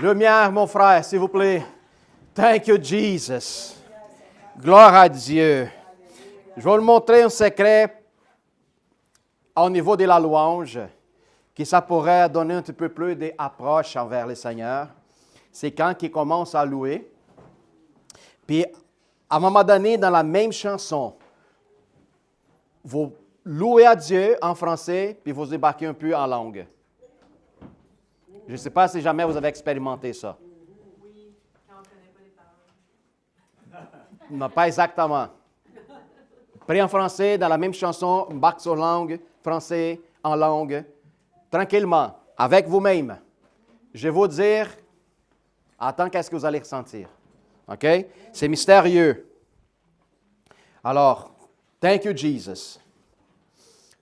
Lumière, mon frère, s'il vous plaît. Thank you, Jesus. Gloire à Dieu. Je vais vous montrer un secret au niveau de la louange, que ça pourrait donner un petit peu plus d'approche envers le Seigneur. C'est quand il commence à louer. Puis, à un moment donné, dans la même chanson, vous louez à Dieu en français, puis vous débarquez un peu en langue. Je ne sais pas si jamais vous avez expérimenté ça. Oui, quand on ne connaît pas les paroles. Non, pas exactement. Pris en français, dans la même chanson, embarque sur langue, français, en langue, tranquillement, avec vous-même. Je vais vous dire, attends, qu'est-ce que vous allez ressentir. OK? C'est mystérieux. Alors, thank you, Jesus.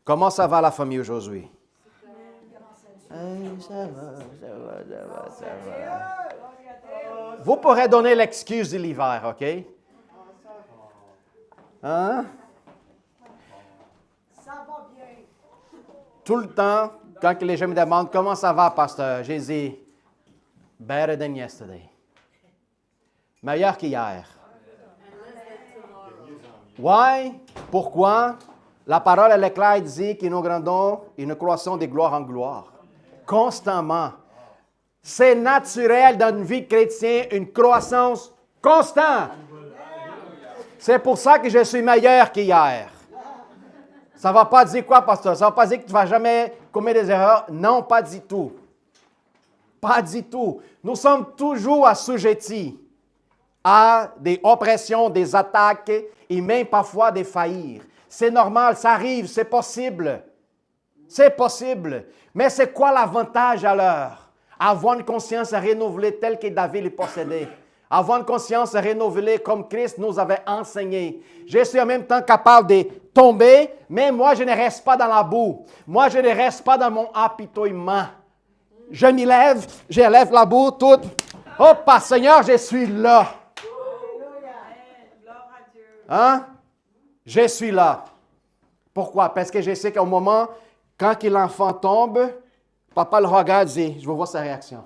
Comment ça va la famille aujourd'hui? Ça va. Vous pourrez donner l'excuse de l'hiver, OK? Hein? Ça va bien. Tout le temps, quand les gens me demandent comment ça va, pasteur, j'ai dit, better than yesterday. Meilleur qu'hier. Why? Pourquoi? La parole, elle est claire, elle dit que nous grandons et nous croissons de gloire en gloire. Constamment. C'est naturel dans une vie chrétienne, une croissance constante. C'est pour ça que je suis meilleur qu'hier. Ça ne va pas dire quoi, pasteur? Ça ne va pas dire que tu ne vas jamais commettre des erreurs? Non, pas du tout. Pas du tout. Nous sommes toujours assujettis à des oppressions, des attaques et même parfois des faillir. C'est normal, ça arrive, c'est possible. C'est possible. Mais c'est quoi l'avantage alors? Avoir une conscience renouvelée telle que David le possédait. Avoir une conscience renouvelée comme Christ nous avait enseigné. Je suis en même temps capable de tomber, mais moi je ne reste pas dans la boue. Moi je ne reste pas dans mon apitoiement. Je m'y lève, j'élève la boue toute. Hop, Seigneur, je suis là. Gloire à Dieu. Hein? Je suis là. Pourquoi? Parce que je sais qu'au moment, quand l'enfant tombe, papa le regarde et dit, je veux voir sa réaction.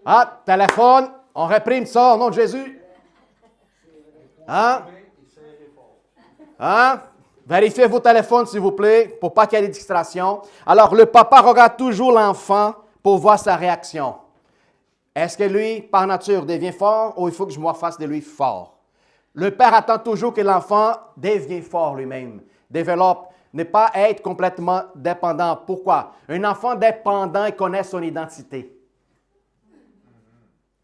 Ah, téléphone, on réprime ça au nom de Jésus. Hein? Hein? Vérifiez vos téléphones, s'il vous plaît, pour pas qu'il y ait des distractions. Alors, le papa regarde toujours l'enfant pour voir sa réaction. Est-ce que lui, par nature, devient fort ou il faut que je me fasse de lui fort? Le père attend toujours que l'enfant devienne fort lui-même, développe, ne pas être complètement dépendant. Pourquoi? Un enfant dépendant, il connaît son identité.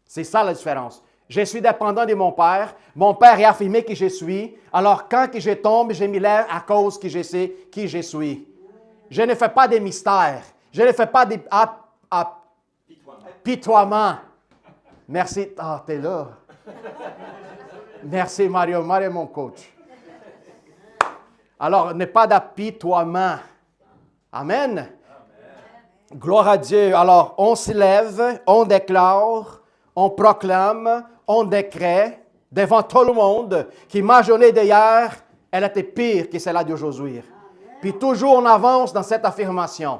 C'est ça la différence. Je suis dépendant de mon père a affirmé qui je suis, alors quand que je tombe, je m'y lève à cause que je sais qui je suis. Je ne fais pas des mystères, je ne fais pas des pitoiements. Merci, ah, t'es là. Merci Mario, Mario est mon coach. Alors, n'est pas d'apitoiement. Amen. Amen. Gloire à Dieu. Alors, on se lève, on déclare, on proclame, on décrète devant tout le monde que ma journée d'hier, elle était pire que celle d'aujourd'hui. Puis toujours on avance dans cette affirmation.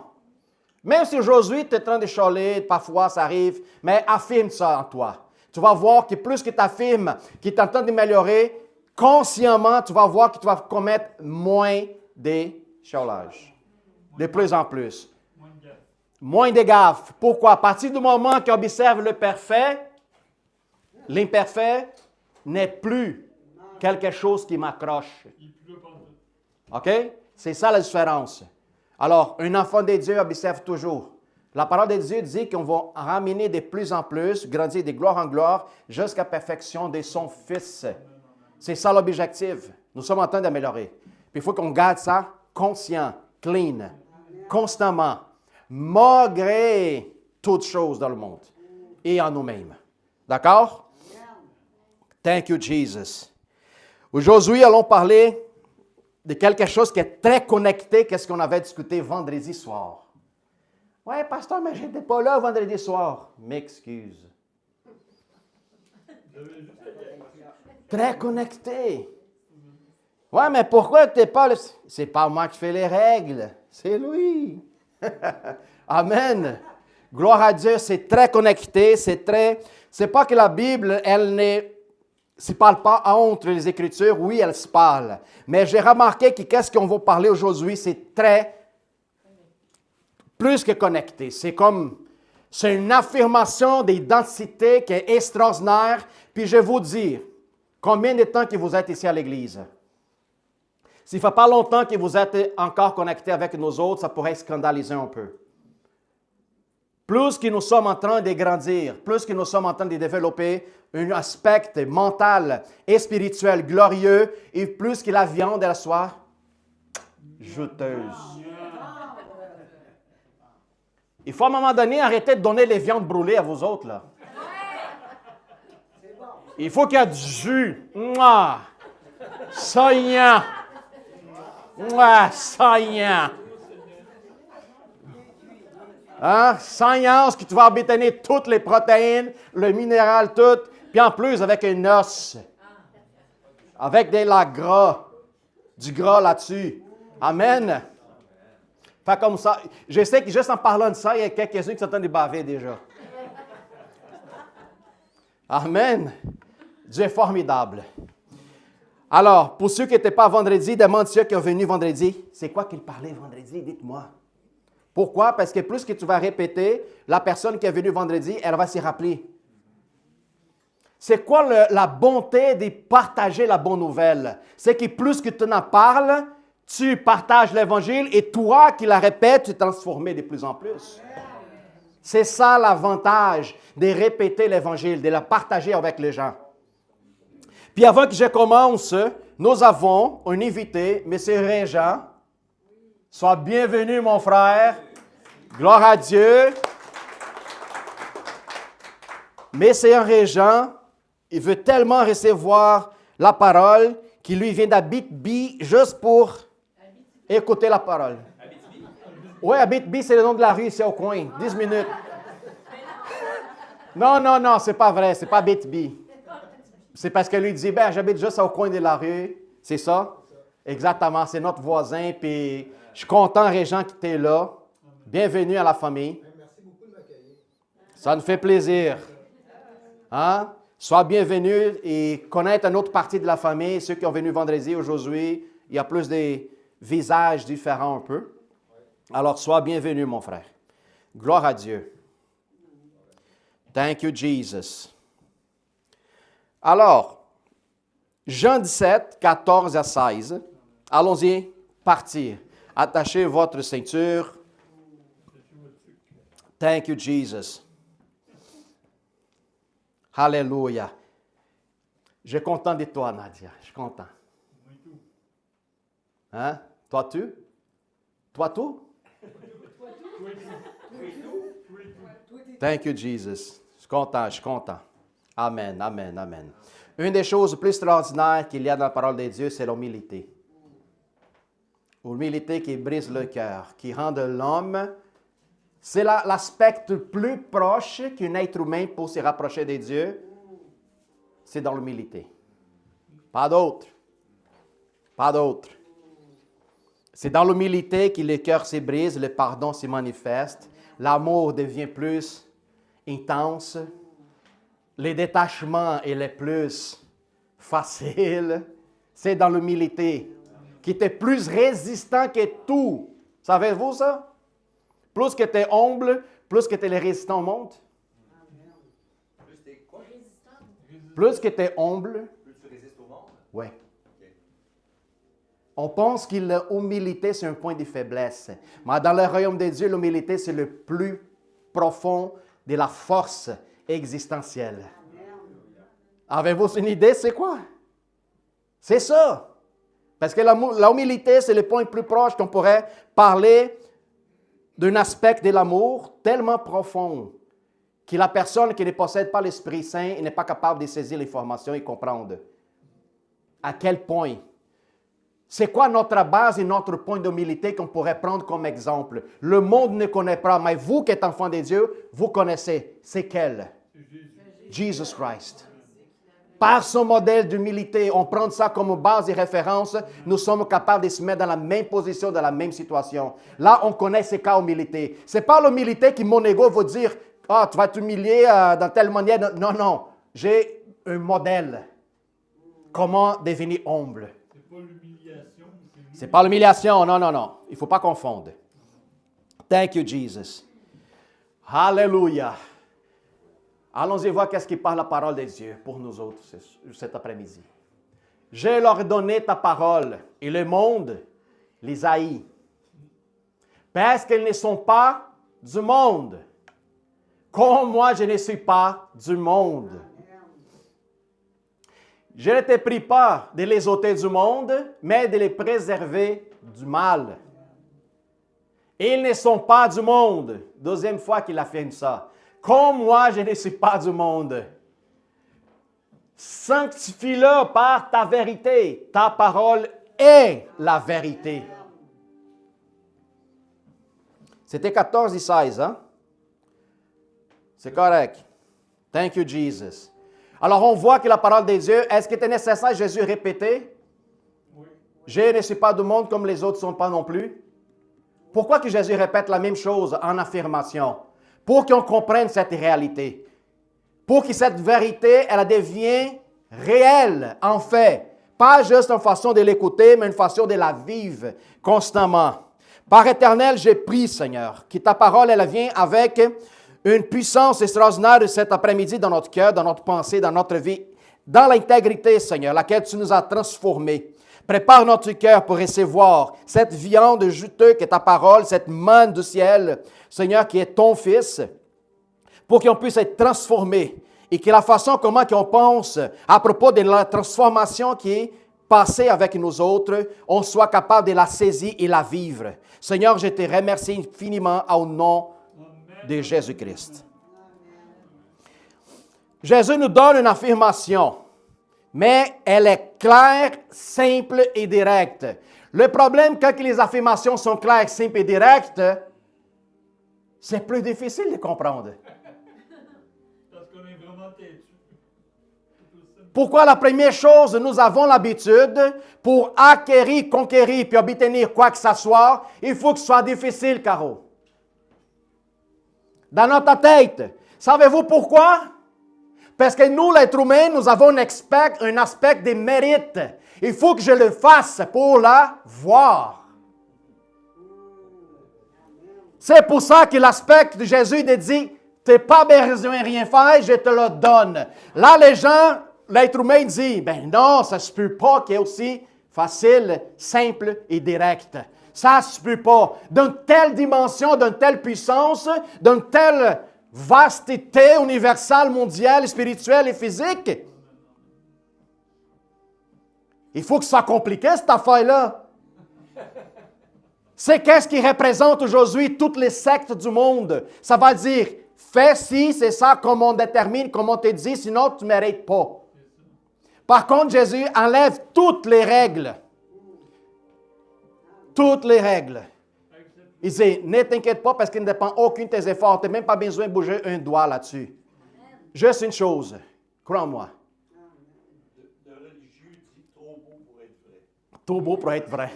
Même si aujourd'hui tu es en train de chialer, parfois ça arrive, mais affirme ça en toi. Tu vas voir que plus que tu affirmes, que tu es en train d'améliorer, consciemment, tu vas voir que tu vas commettre moins de chiolages. De plus en plus. Moins de gaffes. Pourquoi? À partir du moment qu'on observe le parfait, l'imparfait n'est plus quelque chose qui m'accroche. OK? C'est ça la différence. Alors, un enfant de Dieu observe toujours. La parole de Dieu dit qu'on va ramener de plus en plus, grandir de gloire en gloire, jusqu'à la perfection de son Fils. C'est ça l'objectif. Nous sommes en train d'améliorer. Puis il faut qu'on garde ça conscient, clean, constamment, malgré toutes choses dans le monde et en nous-mêmes. D'accord? Thank you, Jesus. Aujourd'hui, allons parler de quelque chose qui est très connecté à ce qu'on avait discuté vendredi soir. Oui, pasteur, mais je n'étais pas là vendredi soir. M'excuse. Très connecté. Oui, mais pourquoi tu n'es pas là? C'est pas moi qui fais les règles, c'est lui. Amen. Gloire à Dieu, c'est très connecté, c'est pas que la Bible, elle ne se parle pas entre les Écritures, oui, elle se parle. Mais j'ai remarqué que qu'est-ce qu'on va parler aujourd'hui, c'est plus que connecté. C'est une affirmation d'identité qui est extraordinaire. Puis je vais vous dire, combien de temps que vous êtes ici à l'Église? S'il ne fait pas longtemps que vous êtes encore connecté avec nous autres, ça pourrait scandaliser un peu. Plus que nous sommes en train de grandir, plus que nous sommes en train de développer un aspect mental et spirituel glorieux, et plus que la viande, elle soit juteuse. Il faut à un moment donné arrêter de donner les viandes brûlées à vous autres, là. Il faut qu'il y ait du jus. Mouah! Saillant. Mouah! Saillant. Hein? Saillant, ce qui tu vas bétonner toutes les protéines, le minéral, tout. Puis en plus, avec un os. Avec du gras là-dessus. Amen. Fait comme ça. Je sais que juste en parlant de ça, il y a quelques-uns qui sont en train de baver déjà. Amen. Dieu est formidable. Alors, pour ceux qui n'étaient pas vendredi, demande ceux qui sont venus vendredi. C'est quoi qu'il parlait vendredi? Dites-moi. Pourquoi? Parce que plus que tu vas répéter, la personne qui est venue vendredi, elle va s'y rappeler. C'est quoi la bonté de partager la bonne nouvelle? C'est que plus que tu en parles, tu partages l'Évangile et toi qui la répètes, tu es transformé de plus en plus. C'est ça l'avantage de répéter l'Évangile, de la partager avec les gens. Puis avant que je commence, nous avons un invité, M. Régent. Sois bienvenu, mon frère. Gloire à Dieu. M. Régent, il veut tellement recevoir la parole qu'il lui vient d'Abitibi juste pour écouter la parole. Oui, Abitibi, c'est le nom de la rue ici au coin. 10 minutes. Non, c'est pas vrai. C'est pas Abitibi. C'est parce que lui dit, j'habite juste au coin de la rue. C'est ça? Exactement. C'est notre voisin. Puis je suis content, Régent, que tu es là. Bienvenue à la famille. Merci beaucoup de m'accueillir. Ça nous fait plaisir. Hein? Sois bienvenu et connaître une autre partie de la famille. Ceux qui sont venus vendredi, aujourd'hui, il y a plus des visages différents un peu. Alors, sois bienvenu, mon frère. Gloire à Dieu. Thank you, Jesus. Alors, Jean 17, 14 à 16. Allons-y, partir. Attachez votre ceinture. Thank you, Jesus. Alléluia. Je suis content de toi, Nadia. Je suis content. Hein? Toi, tu? Toi, tout? Thank you, Jesus. Je suis content. Amen, amen, amen. Une des choses les plus extraordinaires qu'il y a dans la parole de Dieu, c'est l'humilité. L'humilité qui brise le cœur, qui rend de l'homme. C'est l'aspect le plus proche qu'un être humain peut se rapprocher de Dieu. C'est dans l'humilité. Pas d'autre. Pas d'autre. C'est dans l'humilité que le cœur se brise, le pardon se manifeste, l'amour devient plus intense, le détachement est plus facile. C'est dans l'humilité qui est plus résistant que tout. Savez-vous ça? Plus que tu es humble, plus que tu es résistant au monde. Plus que tu es humble. Plus tu résistes au monde? Oui. On pense que l'humilité, c'est un point de faiblesse. Mais dans le royaume de Dieu, l'humilité, c'est le plus profond de la force existentielle. Avez-vous une idée, c'est quoi? C'est ça. Parce que l'humilité, c'est le point le plus proche qu'on pourrait parler d'un aspect de l'amour tellement profond que la personne qui ne possède pas l'Esprit Saint n'est pas capable de saisir l'information et comprendre. À quel point? C'est quoi notre base et notre point d'humilité qu'on pourrait prendre comme exemple? Le monde ne connaît pas, mais vous qui êtes enfant de Dieu, vous connaissez. C'est quel? Jesus Christ. Par son modèle d'humilité, on prend ça comme base et référence, nous sommes capables de se mettre dans la même position, dans la même situation. Là, on connaît ces cas d'humilité. Ce n'est pas l'humilité qui, mon ego, va dire « Ah, tu vas t'humilier dans telle manière. » Non, non. J'ai un modèle. Comment devenir humble. C'est pas l'humiliation. Ce n'est pas l'humiliation. Non, non, non. Il ne faut pas confondre. Thank you, Jesus. Hallelujah. Allons-y voir qu'est-ce qui parle la parole de Dieu pour nous autres cet après-midi. Je leur ai donné ta parole et le monde les haït. Parce qu'ils ne sont pas du monde. Comme moi, je ne suis pas du monde. Je ne te prie pas de les ôter du monde, mais de les préserver du mal. Ils ne sont pas du monde. Deuxième fois qu'il affirme ça. Comme moi, je ne suis pas du monde. Sanctifie-le par ta vérité. Ta parole est la vérité. C'était 14 et 16, hein? C'est correct. Thank you, Jesus. Alors, on voit que la parole de Dieu, est-ce qu'il était nécessaire, Jésus répétait? Oui. Je ne suis pas du monde comme les autres ne sont pas non plus. Pourquoi que Jésus répète la même chose en affirmation? Pour qu'on comprenne cette réalité. Pour que cette vérité, elle devienne réelle, en fait. Pas juste une façon de l'écouter, mais une façon de la vivre constamment. Par éternel, j'ai prie, Seigneur, que ta parole, elle vient avec une puissance extraordinaire cet après-midi dans notre cœur, dans notre pensée, dans notre vie, dans l'intégrité, Seigneur, laquelle tu nous as transformés. Prépare notre cœur pour recevoir cette viande juteuse qui est ta parole, cette manne du ciel, Seigneur, qui est ton Fils, pour qu'on puisse être transformé et que la façon comment on pense à propos de la transformation qui est passée avec nous autres, on soit capable de la saisir et la vivre. Seigneur, je te remercie infiniment au nom de Jésus-Christ. Jésus nous donne une affirmation, mais elle est claire, simple et directe. Le problème, quand les affirmations sont claires, simples et directes, c'est plus difficile de comprendre. Parce qu'on est vraiment têtu. Pourquoi la première chose, nous avons l'habitude, pour acquérir, conquérir, puis obtenir quoi que ce soit, il faut que ce soit difficile, Caro. Dans notre tête. Savez-vous pourquoi? Parce que nous, l'être humain, nous avons un aspect de mérite. Il faut que je le fasse pour la voir. C'est pour ça que l'aspect de Jésus dit, tu n'as pas besoin de rien faire, je te le donne. Là, les gens, l'être humain dit, ben non, ça ne se peut pas qu'il y ait aussi facile, simple et direct. Ça ne se peut pas. D'une telle dimension, d'une telle puissance, d'une telle vasteté universelle, mondiale, spirituelle et physique. Il faut que ça soit compliqué, cette affaire-là. C'est qu'est-ce qui représente aujourd'hui toutes les sectes du monde. Ça va dire, fais ci, c'est ça, comme on détermine, comme on te dit, sinon tu ne mérites pas. Par contre, Jésus enlève toutes les règles. Toutes les règles. Il dit, ne t'inquiète pas parce qu'il ne dépend aucun de tes efforts. Tu n'as même pas besoin de bouger un doigt là-dessus. Juste une chose, crois-moi. Le religieux dit trop beau pour être vrai. Trop beau pour être vrai.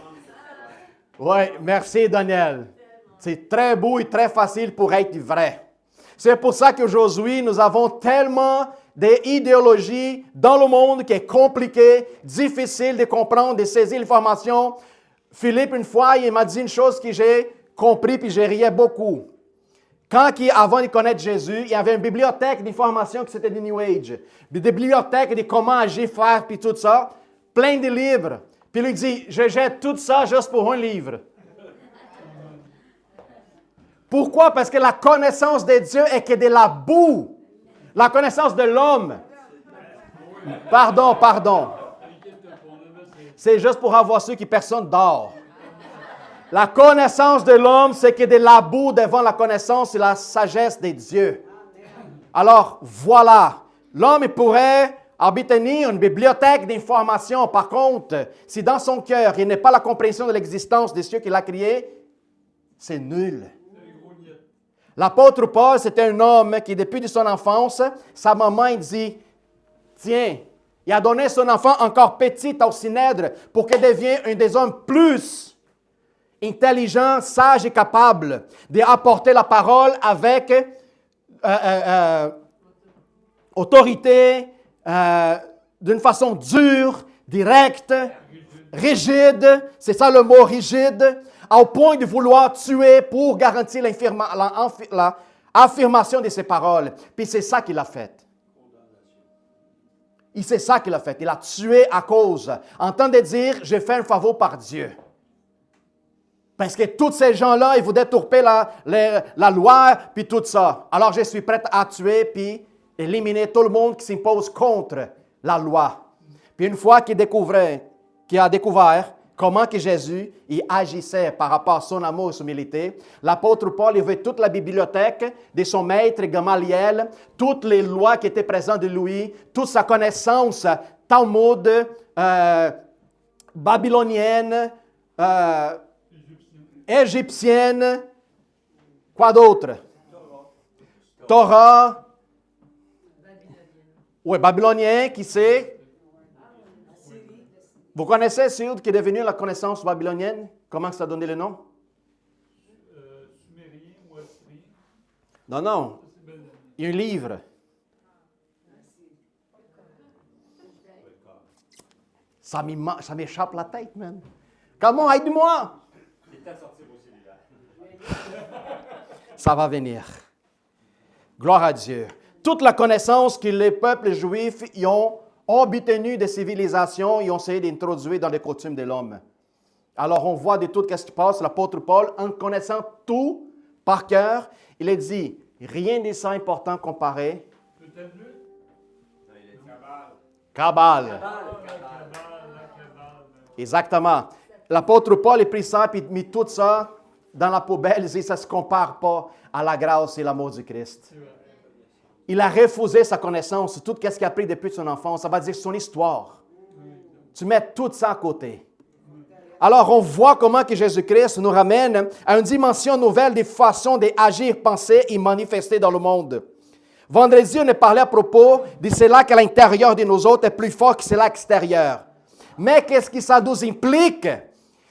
Oui, merci Daniel. C'est très beau et très facile pour être vrai. C'est pour ça qu'aujourd'hui, nous avons tellement d'idéologies dans le monde qui est compliqué, difficile de comprendre, de saisir l'information. Philippe, une fois, il m'a dit une chose que j'ai compris puis j'ai riais beaucoup. Avant de connaître Jésus, il y avait une bibliothèque d'informations qui c'était du New Age. Des bibliothèques de comment agir, faire, puis tout ça. Plein de livres. Puis il lui dit, je jette tout ça juste pour un livre. Pourquoi? Parce que la connaissance de Dieu est que de la boue. La connaissance de l'homme. Pardon. C'est juste pour avoir ceux qui personne dort. La connaissance de l'homme, c'est que de la boue devant la connaissance et la sagesse de Dieu. Alors, voilà. L'homme pourrait obtenir une bibliothèque d'informations. Par contre, si dans son cœur, il n'a pas la compréhension de l'existence de Dieu qui l'a créé, c'est nul. L'apôtre Paul, c'était un homme qui, depuis de son enfance, sa maman, il dit, tiens, Il a donné son enfant encore petit au Synèdre pour qu'il devienne un des hommes plus intelligents, sages et capables d'apporter la parole avec autorité, d'une façon dure, directe, rigide, c'est ça le mot rigide, au point de vouloir tuer pour garantir l'affirmation de ses paroles. Puis c'est ça qu'il a fait. C'est ça qu'il a fait. Il a tué à cause, en train de dire, j'ai fait un favor par Dieu. Parce que tous ces gens-là, ils voulaient tourper la loi, puis tout ça. Alors je suis prêt à tuer, puis éliminer tout le monde qui s'impose contre la loi. Puis une fois qu'il a découvert comment que Jésus il agissait par rapport à son amour et son humilité, l'apôtre Paul il veut toute la bibliothèque de son maître Gamaliel, toutes les lois qui étaient présentes de lui, toute sa connaissance Talmud, babylonienne, égyptienne, quoi d'autre? Torah. Oui, babylonien, qui c'est? Vous connaissez celui qui est devenu la connaissance babylonienne? Comment ça a donné le nom? Sumérien ou assyrien. Non. Il y a un livre. Ça m'échappe la tête, man. Comment? Aide-moi! Ça va venir. Gloire à Dieu. Toute la connaissance que les peuples juifs y ont obtenu des civilisations, ils ont essayé d'introduire dans les coutumes de l'homme. Alors, on voit de tout ce qui passe, l'apôtre Paul, en connaissant tout par cœur, il a dit, rien de ça important comparé. Kabbale. Exactement. L'apôtre Paul a pris ça et mis tout ça dans la poubelle. Il dit, ça ne se compare pas à la grâce et l'amour du Christ. Il a refusé sa connaissance, tout ce qu'il a appris depuis son enfance. Ça va dire son histoire. Tu mets tout ça à côté. Alors, on voit comment que Jésus-Christ nous ramène à une dimension nouvelle des façons d'agir, penser et manifester dans le monde. Vendredi, on a parlé à propos de cela qu'à l'intérieur de nous autres est plus fort que cela à l'extérieur. Mais qu'est-ce que ça nous implique?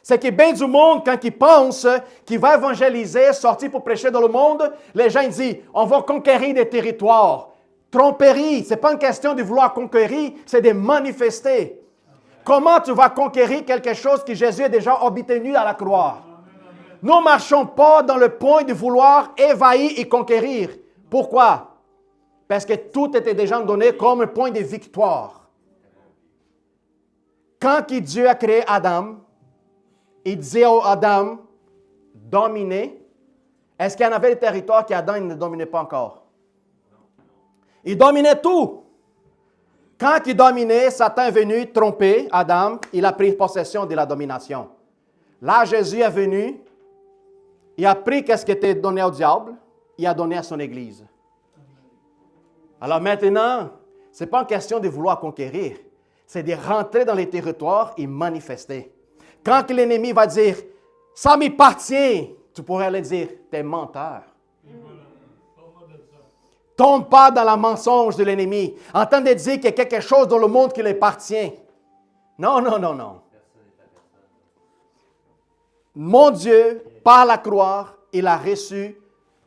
C'est que bien du monde, quand ils pensent qu'il va évangéliser, sortir pour prêcher dans le monde, les gens disent, on va conquérir des territoires. Tromperie, ce n'est pas une question de vouloir conquérir, c'est de manifester. Comment tu vas conquérir quelque chose que Jésus a déjà obtenu à la croix? Nous ne marchons pas dans le point de vouloir envahir et conquérir. Pourquoi? Parce que tout était déjà donné comme un point de victoire. Quand Dieu a créé Adam, il disait à Adam, dominer. Est-ce qu'il y en avait des territoires qu'Adam ne dominait pas encore? Il dominait tout. Quand il dominait, Satan est venu tromper Adam. Il a pris possession de la domination. Là, Jésus est venu. Il a pris ce qui était donné au diable. Il a donné à son Église. Alors maintenant, ce n'est pas une question de vouloir conquérir. C'est de rentrer dans les territoires et manifester. Quand l'ennemi va dire, ça m'appartient, tu pourrais lui dire, t'es menteur. Tombe pas dans la mensonge de l'ennemi, en train de dire qu'il y a quelque chose dans le monde qui lui appartient. Non. Mon Dieu, par la croix, il a reçu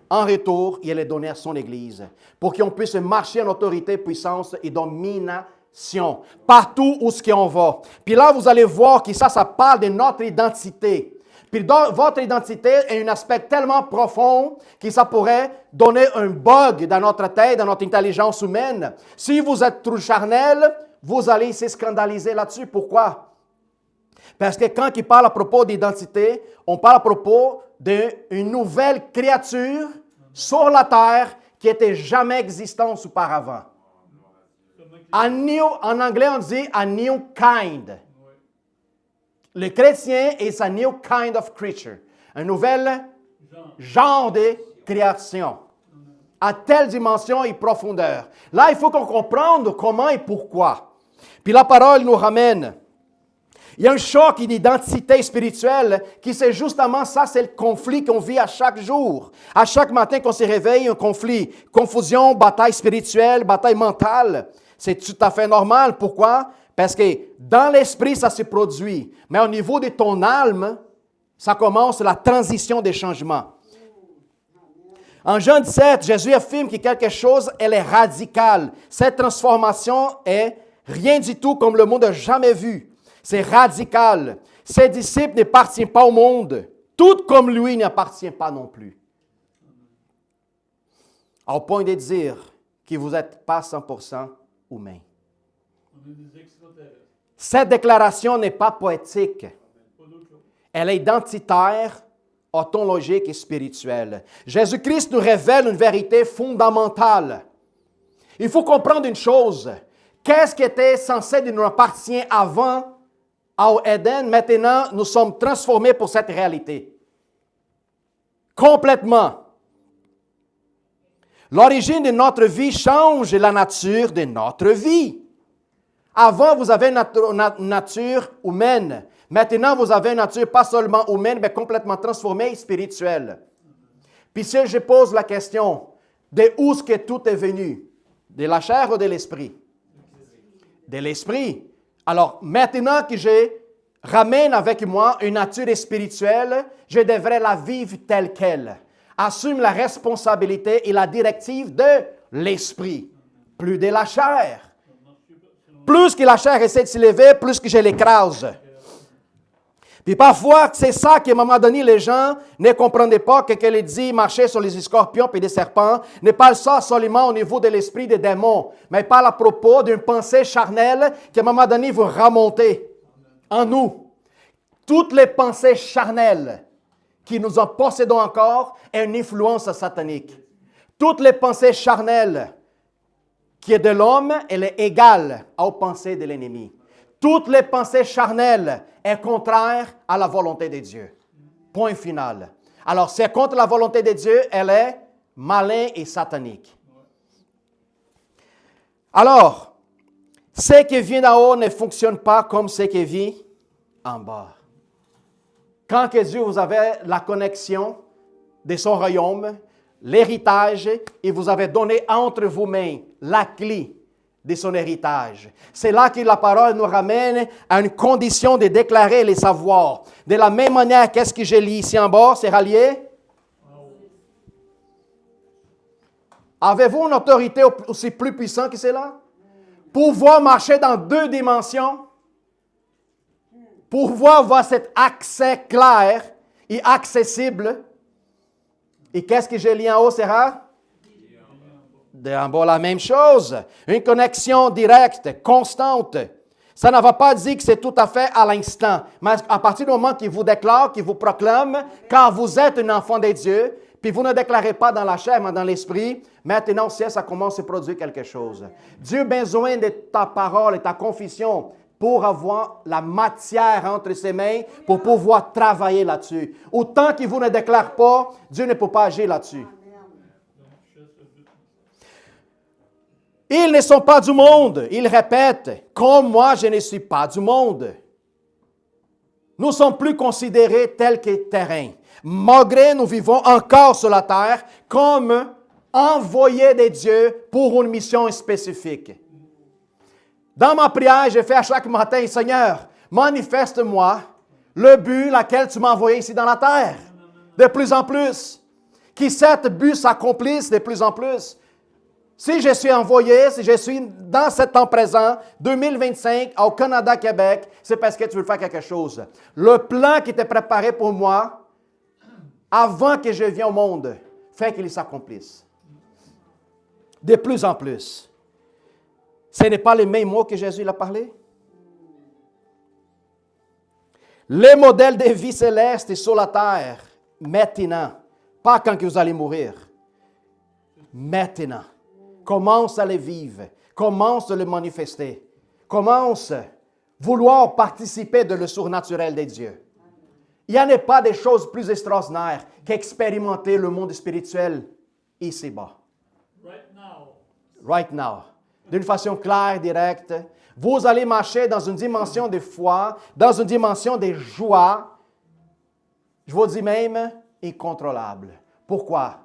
en retour, il l'a donné à son Église, pour qu'on puisse marcher en autorité, puissance et domination, partout où on va. Puis là, vous allez voir que ça parle de notre identité. Puis votre identité est un aspect tellement profond que ça pourrait donner un bug dans notre tête, dans notre intelligence humaine. Si vous êtes trop charnel, vous allez se scandaliser là-dessus. Pourquoi? Parce que quand il parle à propos d'identité, on parle à propos d'une nouvelle créature sur la terre qui n'était jamais existante auparavant. En anglais, on dit « a new kind ». Le chrétien est un new kind of creature, un nouvel genre de création, à telle dimension et profondeur. Là, il faut qu'on comprenne comment et pourquoi. Puis la parole nous ramène. Il y a un choc d'identité spirituelle qui c'est justement ça, c'est le conflit qu'on vit à chaque jour. À chaque matin qu'on se réveille, un conflit, confusion, bataille spirituelle, bataille mentale. C'est tout à fait normal. Pourquoi? Parce que dans l'esprit, ça se produit. Mais au niveau de ton âme, ça commence la transition des changements. En Jean 17, Jésus affirme que quelque chose, elle est radicale. Cette transformation est rien du tout comme le monde n'a jamais vu. C'est radical. Ses disciples n'appartiennent pas au monde. Tout comme lui n'appartient pas non plus. Au point de dire que vous n'êtes pas 100% humain. On est des extraterrestres. Cette déclaration n'est pas poétique. Pas d'autre chose. Elle est identitaire, ontologique et spirituelle. Jésus-Christ nous révèle une vérité fondamentale. Il faut comprendre une chose. Qu'est-ce qui était censé nous appartenir avant au Éden? Maintenant, nous sommes transformés pour cette réalité. Complètement. L'origine de notre vie change la nature de notre vie. Avant, vous avez une nature humaine. Maintenant, vous avez une nature pas seulement humaine, mais complètement transformée et spirituelle. Puis si je pose la question, de où est-ce que tout est venu? De la chair ou de l'esprit? De l'esprit. Alors, maintenant que je ramène avec moi une nature spirituelle, je devrais la vivre telle qu'elle. Assume la responsabilité et la directive de l'esprit, plus de la chair. Plus que la chair essaie de s'élever, plus que je l'écrase. Puis parfois, c'est ça qu'à un moment donné, les gens ne comprenaient pas que qu'elle dit marcher sur les scorpions et des serpents n'est pas ça seulement au niveau de l'esprit des démons, mais parle à propos d'une pensée charnelle qu'à un moment donné, vous remontez en nous. Toutes les pensées charnelles qui nous en possédons encore est une influence satanique. Toutes les pensées charnelles qui est de l'homme, elle est égale aux pensées de l'ennemi. Toutes les pensées charnelles est contraire à la volonté de Dieu. Point final. Alors, c'est contre la volonté de Dieu, elle est malin et satanique. Alors, ce qui vient d'en haut ne fonctionne pas comme ce qui vient en bas. Quand que Dieu vous avait la connexion de son royaume, l'héritage, il vous avait donné entre vos mains la clé de son héritage. C'est là que la parole nous ramène à une condition de déclarer les savoirs. De la même manière, qu'est-ce que je lis ici en bas, c'est rallié? Avez-vous une autorité aussi plus puissante que cela? Pouvoir marcher dans 2 dimensions? Pouvoir avoir cet accès clair et accessible. Et qu'est-ce que je lis en haut, Sarah? En bas, la même chose. Une connexion directe, constante. Ça ne va pas dire que c'est tout à fait à l'instant. Mais à partir du moment qu'il vous déclare, qu'il vous proclame, quand vous êtes un enfant de Dieu, puis vous ne déclarez pas dans la chair, mais dans l'esprit, maintenant, ça commence à se produire quelque chose. Dieu a besoin de ta parole et ta confession pour avoir la matière entre ses mains, pour pouvoir travailler là-dessus. Autant qu'il vous ne déclare pas, Dieu ne peut pas agir là-dessus. Ils ne sont pas du monde. Il répète, comme moi, je ne suis pas du monde. Nous sommes plus considérés tels que terrain. Malgré nous vivons encore sur la terre comme envoyés de Dieu pour une mission spécifique. Dans ma prière, je fais à chaque matin, Seigneur, manifeste-moi le but laquelle tu m'as envoyé ici dans la terre. De plus en plus. Que cet but s'accomplisse de plus en plus. Si je suis envoyé, si je suis dans ce temps présent, 2025, au Canada, Québec, c'est parce que tu veux faire quelque chose. Le plan qui était préparé pour moi, avant que je vienne au monde, fait qu'il s'accomplisse. De plus en plus. Ce n'est pas les mêmes mots que Jésus a parlé? Les modèles de vie céleste sur la terre, maintenant, pas quand vous allez mourir, maintenant. Commence à les vivre, commence à les manifester, commence à vouloir participer de le surnaturel de Dieu. Il n'y en a pas de choses plus extraordinaires qu'expérimenter le monde spirituel ici-bas. Right now. Right now. D'une façon claire, directe. Vous allez marcher dans une dimension de foi, dans une dimension de joie, je vous dis même, incontrôlable. Pourquoi?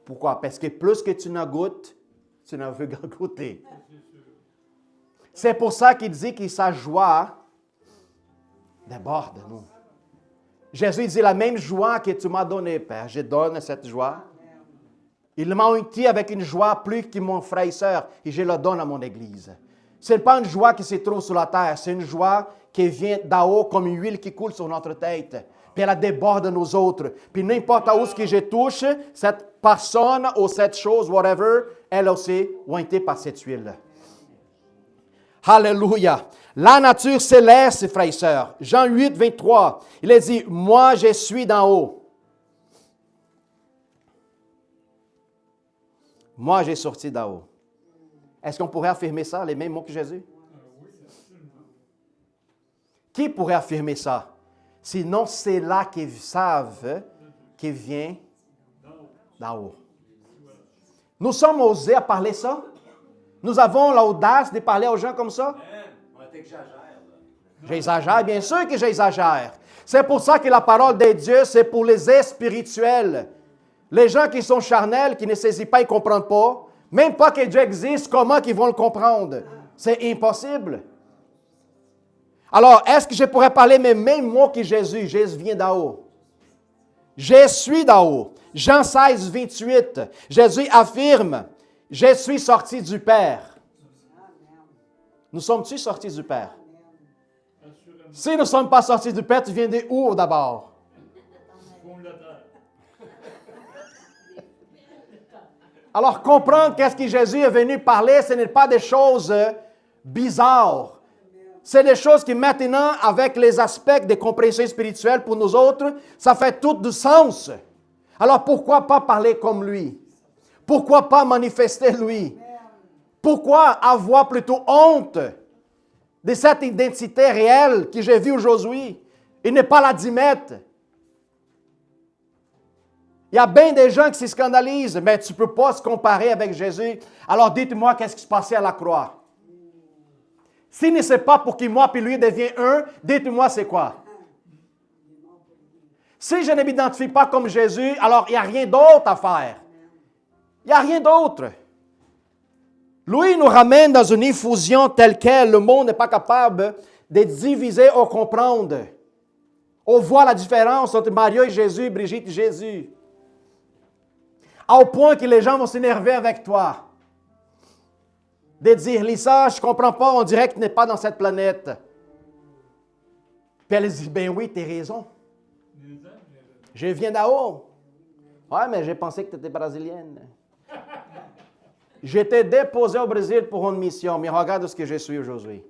Pourquoi? Parce que plus que tu n'en goûtes, tu n'en veux goûter. C'est pour ça qu'il dit que sa joie déborde de nous. Jésus dit, la même joie que tu m'as donnée, Père, je donne cette joie. Il m'a uni avec une joie plus que mon frère et soeur, et je la donne à mon Église. Ce n'est pas une joie qui se trouve sur la terre, c'est une joie qui vient d'en haut comme une huile qui coule sur notre tête. Puis elle déborde de nous autres. Puis n'importe où ce que je touche, cette personne ou cette chose, whatever, elle aussi ointée par cette huile. Alléluia. La nature céleste, frères et sœurs. Jean 8, 23. Il a dit, moi je suis d'en haut. Moi j'ai sorti d'en haut. Est-ce qu'on pourrait affirmer ça, les mêmes mots que Jésus? Qui pourrait affirmer ça? Sinon, c'est là qu'ils savent qu'il vient d'en haut. Nous sommes osés à parler ça? Nous avons l'audace de parler aux gens comme ça? On t'exagère, là. J'exagère, bien sûr que j'exagère. C'est pour ça que la parole de Dieu, c'est pour les spirituels. Les gens qui sont charnels, qui ne saisissent pas, ils ne comprennent pas. Même pas que Dieu existe, comment ils vont le comprendre? C'est impossible. Alors, est-ce que je pourrais parler les mêmes mots que Jésus? Jésus vient d'en haut. Je suis d'en haut. Jean 16, 28. Jésus affirme, je suis sorti du Père. Nous sommes-tu sortis du Père? Si nous ne sommes pas sortis du Père, tu viens de où d'abord? Alors, comprendre qu'est-ce que Jésus est venu parler, ce n'est pas des choses bizarres. C'est des choses qui maintenant, avec les aspects des compréhensions spirituelles pour nous autres, ça fait tout du sens. Alors, pourquoi pas parler comme lui? Pourquoi pas manifester lui? Pourquoi avoir plutôt honte de cette identité réelle que j'ai vue aujourd'hui et ne pas l'admettre? Il y a bien des gens qui se scandalisent, mais tu ne peux pas se comparer avec Jésus. Alors dites-moi qu'est-ce qui se passait à la croix. Si ne c'est pas pour que moi et lui deviennent un, dites-moi c'est quoi. Si je ne m'identifie pas comme Jésus, alors il n'y a rien d'autre à faire. Il n'y a rien d'autre. Lui nous ramène dans une effusion telle quelle le monde n'est pas capable de diviser ou comprendre. On voit la différence entre Maria et Jésus, Brigitte et Jésus. Au point que les gens vont s'énerver avec toi. De dire, Lisa, je ne comprends pas, on dirait que tu n'es pas dans cette planète. Puis elle dit, ben oui, tu as raison. Je viens d'en haut. Ouais, mais j'ai pensé que tu étais brésilienne. J'étais déposé au Brésil pour une mission, mais regarde ce que je suis aujourd'hui.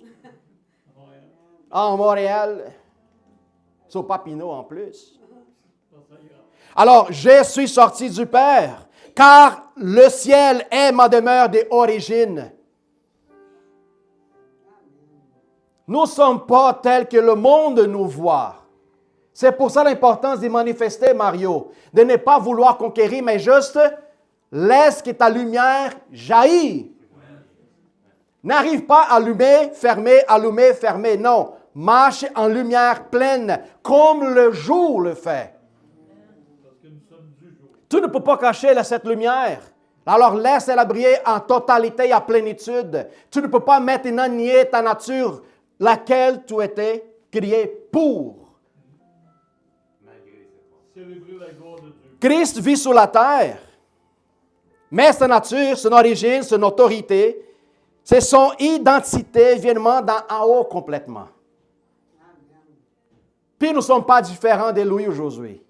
En Montréal. Sur Papineau en plus. Alors, je suis sorti du Père, car le ciel est ma demeure d'origine. Nous ne sommes pas tels que le monde nous voit. C'est pour ça l'importance de manifester, Mario, de ne pas vouloir conquérir, mais juste laisse que ta lumière jaillit. N'arrive pas à allumer, fermer. Non, marche en lumière pleine, comme le jour le fait. Tu ne peux pas cacher cette lumière. Alors laisse-la briller en totalité et en plénitude. Tu ne peux pas maintenant nier ta nature, laquelle tu étais créé pour. Christ vit sur la terre, mais sa nature, son origine, son autorité, c'est son identité vraiment en haut complètement. Puis nous ne sommes pas différents de lui aujourd'hui.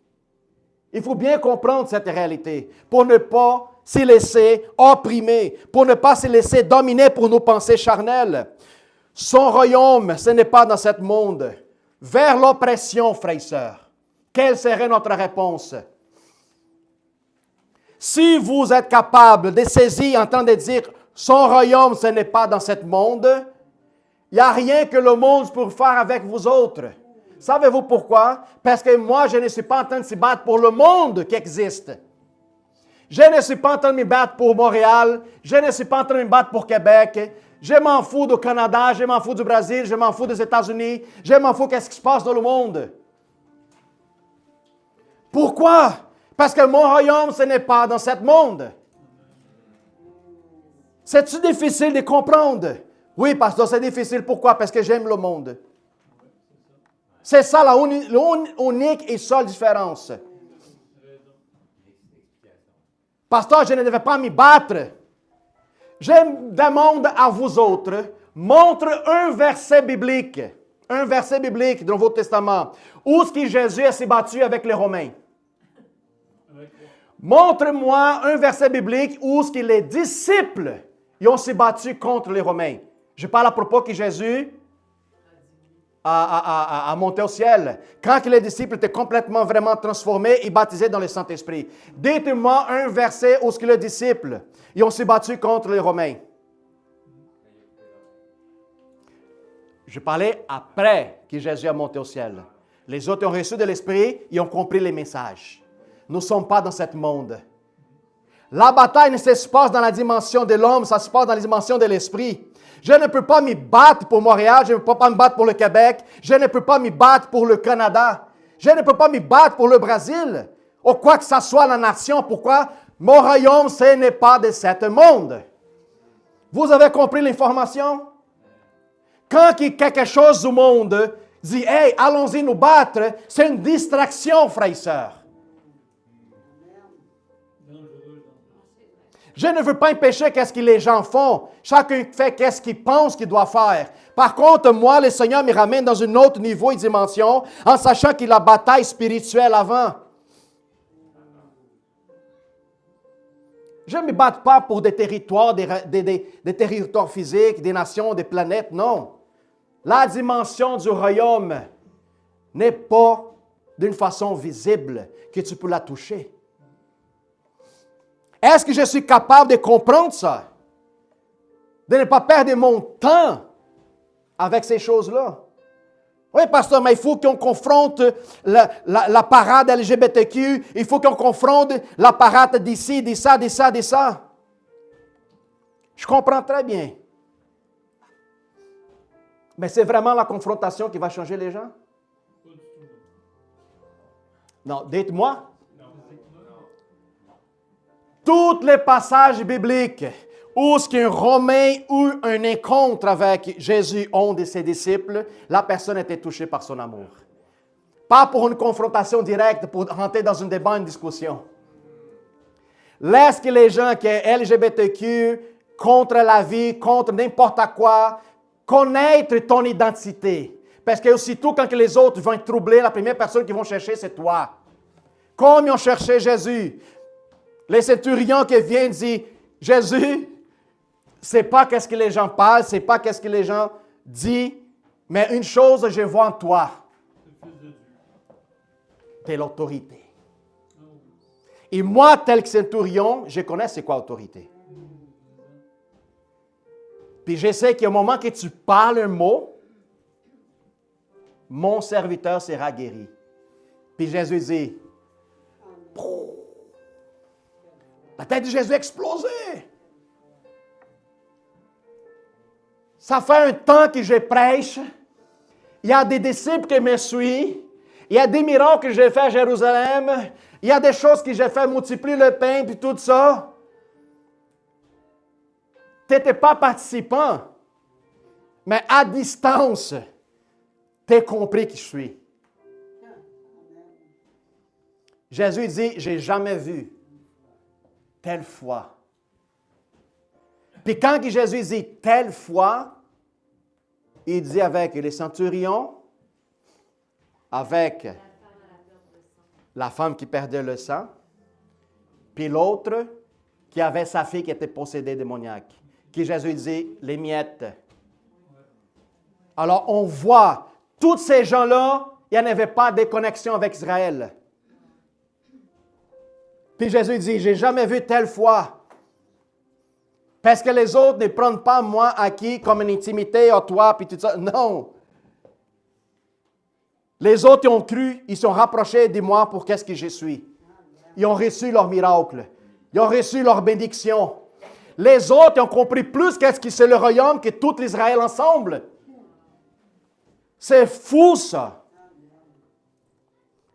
Il faut bien comprendre cette réalité pour ne pas se laisser opprimer, pour ne pas se laisser dominer pour nos pensées charnelles. Son royaume, ce n'est pas dans ce monde. Vers l'oppression, frères et sœurs. Quelle serait notre réponse? Si vous êtes capable de saisir en train de dire son royaume, ce n'est pas dans ce monde, il n'y a rien que le monde peut faire avec vous autres. Savez-vous pourquoi? Parce que moi, je ne suis pas en train de se battre pour le monde qui existe. Je ne suis pas en train de me battre pour Montréal. Je ne suis pas en train de me battre pour Québec. Je m'en fous du Canada, je m'en fous du Brésil, je m'en fous des États-Unis. Je m'en fous qu'est-ce qui se passe dans le monde. Pourquoi? Parce que mon royaume, ce n'est pas dans ce monde. C'est-tu difficile de comprendre? Oui, pasteur, c'est difficile. Pourquoi? Parce que j'aime le monde. C'est ça la unique et seule différence. Pasteur, je ne devais pas m'y battre. Je demande à vous autres, montre un verset biblique dans le Nouveau Testament, où est-ce que Jésus s'est battu avec les Romains. Montre-moi un verset biblique où est-ce que les disciples ont s'est battus contre les Romains. Je parle à propos que Jésus a monté au ciel. Quand les disciples étaient complètement vraiment transformés et baptisés dans le Saint-Esprit. Dites-moi un verset où est-ce que les disciples ont s'est battus contre les Romains. Je parlais après que Jésus a monté au ciel. Les autres ont reçu de l'Esprit et ont compris les messages. Nous ne sommes pas dans ce monde. La bataille ne se passe dans la dimension de l'homme, ça se passe dans la dimension de l'Esprit. Je ne peux pas me battre pour Montréal, je ne peux pas me battre pour le Québec, je ne peux pas me battre pour le Canada, je ne peux pas me battre pour le Brésil, ou quoi que ce soit la nation. Pourquoi? Mon royaume, ce n'est pas de ce monde. Vous avez compris l'information? Quand quelque chose du monde dit « Hey, allons-y nous battre », c'est une distraction, frères et sœurs. Je ne veux pas empêcher qu'est-ce que les gens font. Chacun fait qu'est-ce qu'il pense qu'il doit faire. Par contre, moi, le Seigneur me ramène dans un autre niveau et dimension en sachant qu'il y a la bataille spirituelle avant. Je ne me bats pas pour des territoires, des territoires physiques, des nations, des planètes, non. La dimension du royaume n'est pas d'une façon visible que tu peux la toucher. Est-ce que je suis capable de comprendre ça? De ne pas perdre mon temps avec ces choses-là? Oui, pasteur, mais il faut qu'on confronte la parade LGBTQ, il faut qu'on confronte la parade d'ici, de ça, de ça, de ça. Je comprends très bien. Mais c'est vraiment la confrontation qui va changer les gens? Non, dites-moi. Tous les passages bibliques où ce qu'un Romain eut un rencontre avec Jésus, un de ses disciples, la personne était touchée par son amour. Pas pour une confrontation directe, pour rentrer dans un débat, une discussion. Laisse que les gens qui sont LGBTQ, contre la vie, contre n'importe quoi, connaître ton identité. Parce que aussitôt quand les autres vont être troublés, la première personne qu'ils vont chercher, c'est toi. Comme ils ont cherché Jésus. Les centurions qui viennent disent, Jésus, c'est pas qu'est-ce que les gens parlent, c'est pas qu'est-ce que les gens disent, mais une chose je vois en toi. C'est l'autorité. Et moi, tel que centurion, je connais c'est quoi autorité. Puis je sais qu'au moment que tu parles un mot, mon serviteur sera guéri. Puis Jésus dit, la tête de Jésus a explosé. Ça fait un temps que je prêche. Il y a des disciples qui me suivent. Il y a des miracles que j'ai fait à Jérusalem. Il y a des choses que j'ai fait multiplier le pain puis tout ça. Tu n'étais pas participant. Mais à distance, tu as compris qui je suis. Jésus dit, j'ai jamais vu telle foi. Puis quand Jésus dit telle foi, il dit avec les centurions, avec la femme qui perdait le sang, puis l'autre qui avait sa fille qui était possédée démoniaque. Qui Jésus dit, les miettes. Alors on voit, tous ces gens-là, il n'y en avait pas de connexion avec Israël. Puis Jésus dit, j'ai jamais vu telle foi. Parce que les autres ne prennent pas moi acquis comme une intimité à toi, puis tout ça. Non. Les autres ont cru, ils sont rapprochés de moi pour qu'est-ce que je suis. Ils ont reçu leur miracle. Ils ont reçu leur bénédiction. Les autres ont compris plus qu'est-ce que c'est le royaume que tout l'Israël ensemble. C'est fou ça.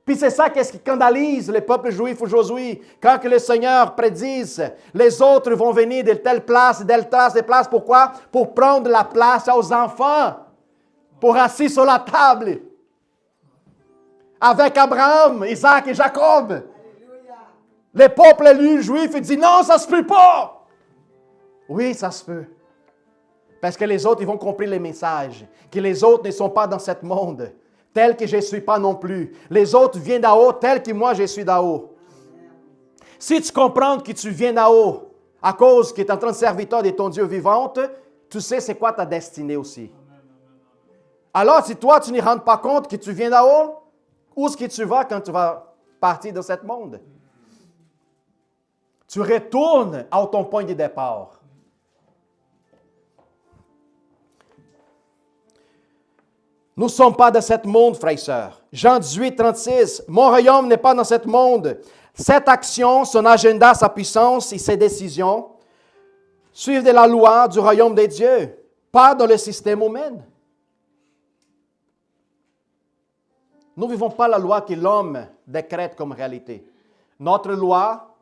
Puis c'est ça qu'est-ce qui scandalise les peuples juifs aujourd'hui. Quand que le Seigneur prédise, les autres vont venir de telle place, des places. Pourquoi? Pour prendre la place aux enfants, pour assis sur la table. Avec Abraham, Isaac et Jacob. Les peuples élus juifs, ils disent non, ça ne se peut pas. Oui, ça se peut. Parce que les autres, ils vont comprendre les messages. Que les autres ne sont pas dans ce monde. Tel que je ne suis pas non plus. Les autres viennent d'en haut, tel que moi je suis d'en haut. Si tu comprends que tu viens d'en haut, à cause que tu es en train de serviteur de ton Dieu vivant, tu sais c'est quoi ta destinée aussi. Alors, si toi, tu n'y rends pas compte que tu viens d'en haut, où est-ce que tu vas quand tu vas partir de ce monde? Tu retournes à ton point de départ. Nous ne sommes pas de ce monde, frères et sœurs. Jean 18, 36. Mon royaume n'est pas dans ce monde. Cette action, son agenda, sa puissance et ses décisions suivent de la loi du royaume des dieux, pas dans le système humain. Nous ne vivons pas la loi que l'homme décrète comme réalité. Notre loi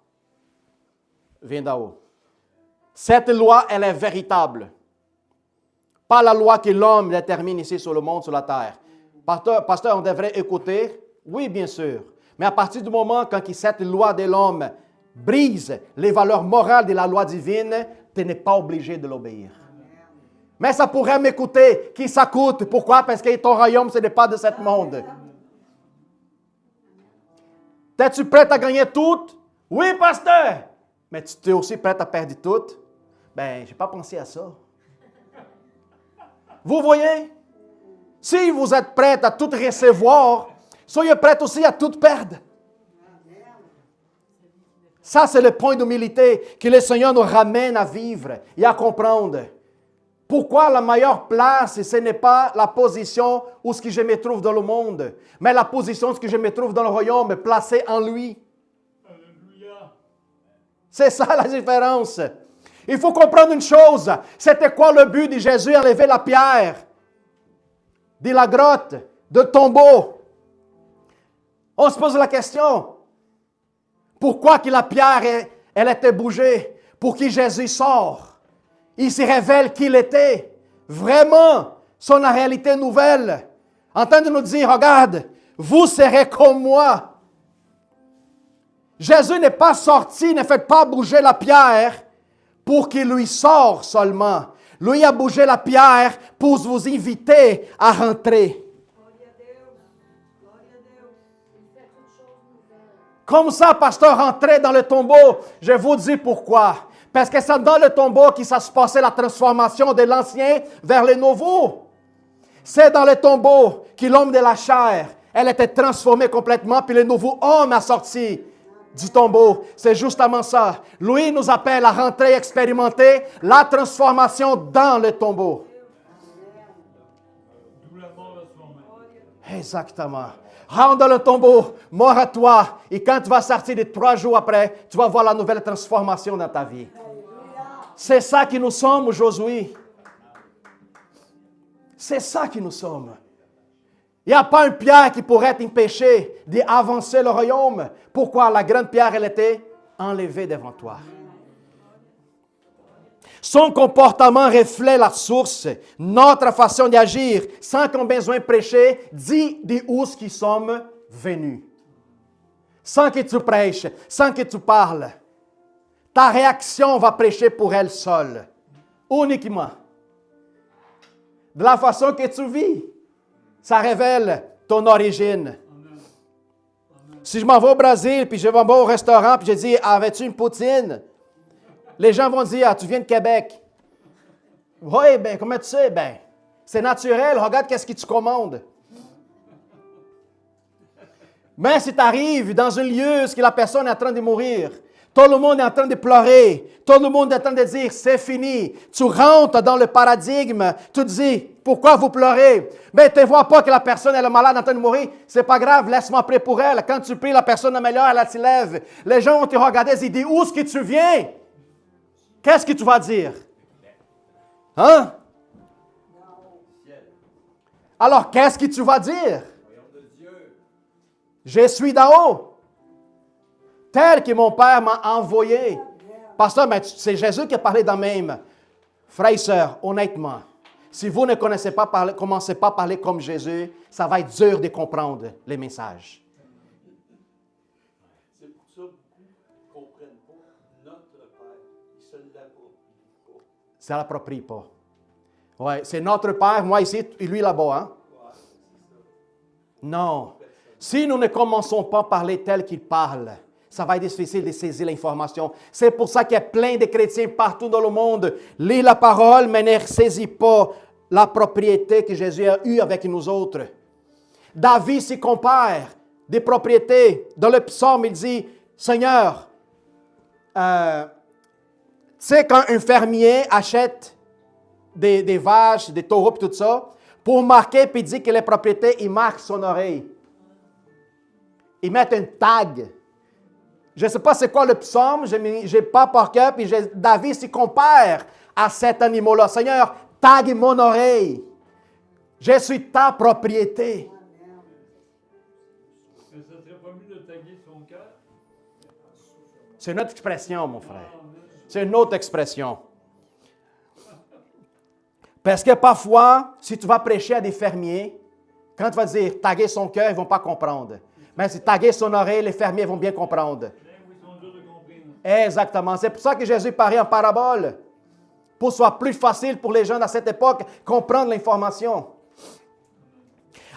vient d'en haut. Cette loi, elle est véritable. Pas la loi que l'homme détermine ici sur le monde, sur la terre. Pasteur, on devrait écouter? Oui, bien sûr. Mais à partir du moment quand cette loi de l'homme brise les valeurs morales de la loi divine, tu n'es pas obligé de l'obéir. Mais ça pourrait m'écouter, qui ça coûte. Pourquoi? Parce que ton royaume, ce n'est pas de ce monde. Es-tu prêt à gagner tout? Oui, pasteur. Mais tu es aussi prêt à perdre tout? Ben, je n'ai pas pensé à ça. Vous voyez? Si vous êtes prêts à tout recevoir, soyez prêts aussi à tout perdre. Ça, c'est le point d'humilité que le Seigneur nous ramène à vivre et à comprendre. Pourquoi la meilleure place, ce n'est pas la position où ce que je me trouve dans le monde, mais la position où ce que je me trouve dans le royaume, placée en lui. Alléluia. C'est ça la différence. Il faut comprendre une chose. C'était quoi le but de Jésus à lever la pierre de la grotte, de tombeau? On se pose la question. Pourquoi que la pierre, elle était bougée? Pour que Jésus sort. Il se révèle qui il était. Vraiment, son réalité nouvelle. En train de nous dire, regarde, vous serez comme moi. Jésus n'est pas sorti, ne fait pas bouger la pierre pour qu'il lui sorte seulement. Lui a bougé la pierre pour vous inviter à rentrer. Comme ça, pasteur, rentrer dans le tombeau, je vous dis pourquoi. Parce que c'est dans le tombeau qu'il se passait la transformation de l'ancien vers le nouveau. C'est dans le tombeau que l'homme de la chair, elle était transformée complètement, puis le nouveau homme a sorti du tombeau. C'est justement ça. Lui nous appelle à rentrer et expérimenter la transformation dans le tombeau. D'où la mort à soi-même. Exactement. Rentre dans le tombeau, mort à toi. Et quand tu vas sortir de 3 jours après, tu vas voir la nouvelle transformation dans ta vie. C'est ça que nous sommes aujourd'hui. C'est ça que nous sommes. Il n'y a pas une pierre qui pourrait t'empêcher d'avancer le royaume. Pourquoi? La grande pierre, elle était enlevée devant toi. Son comportement reflète la source, notre façon d'agir, sans qu'on ait besoin de prêcher, dit d'où nous sommes venus. Sans que tu prêches, sans que tu parles. Ta réaction va prêcher pour elle seule, uniquement. De la façon que tu vis, ça révèle ton origine. Si je m'en vais au Brésil, puis je vais au restaurant, puis je dis, avais-tu une poutine? Les gens vont dire, ah, tu viens de Québec. Oui, bien, comment tu sais? Ben, c'est naturel, regarde qu'est-ce que tu commandes. Mais si tu arrives dans un lieu où la personne est en train de mourir, tout le monde est en train de pleurer, tout le monde est en train de dire, c'est fini. Tu rentres dans le paradigme, tu te dis, pourquoi vous pleurez? Mais tu ne vois pas que la personne elle est malade, en train de mourir. C'est pas grave, laisse-moi prier pour elle. Quand tu pries, la personne améliore, elle se lève. Les gens vont te regarder et disent, où est-ce que tu viens? Qu'est-ce que tu vas dire? Hein? Alors, qu'est-ce que tu vas dire? Je suis d'en haut. Tel que mon Père m'a envoyé. Pasteur, mais c'est Jésus qui a parlé d'en même. Frères et sœurs, honnêtement, si vous ne commencez pas à parler comme Jésus, ça va être dur de comprendre les messages. C'est pour ça que beaucoup ne comprennent pas notre Père. Ils se l'approprient pas. Ça ne l'approprie pas. Oui, c'est notre Père, moi ici, et lui là-bas. Hein? Ouais, c'est ça. Non. Si nous ne commençons pas à parler tel qu'il parle, ça va être difficile de saisir l'information. C'est pour ça qu'il y a plein de chrétiens partout dans le monde. Lis la parole, mais ne saisis pas la propriété que Jésus a eue avec nous autres. David s'y compare des propriétés. Dans le psaume, il dit, Seigneur, tu sais, quand un fermier achète des vaches, des taureaux, tout ça, pour marquer, puis il dit que les propriétés, il marque son oreille. Ils mettent un tag. Je ne sais pas c'est quoi le psaume, je n'ai pas par cœur, puis David s'y compare à cet animal-là. Seigneur, tague mon oreille. Je suis ta propriété. Mais ça ne serait pas mieux de taguer son cœur? C'est une autre expression, mon frère. C'est une autre expression. Parce que parfois, si tu vas prêcher à des fermiers, quand tu vas dire taguer son cœur, ils ne vont pas comprendre. Mais si taguer son oreille, les fermiers vont bien comprendre. Exactement. C'est pour ça que Jésus parlait en parabole. Pour que ce soit plus facile pour les gens à cette époque comprendre l'information.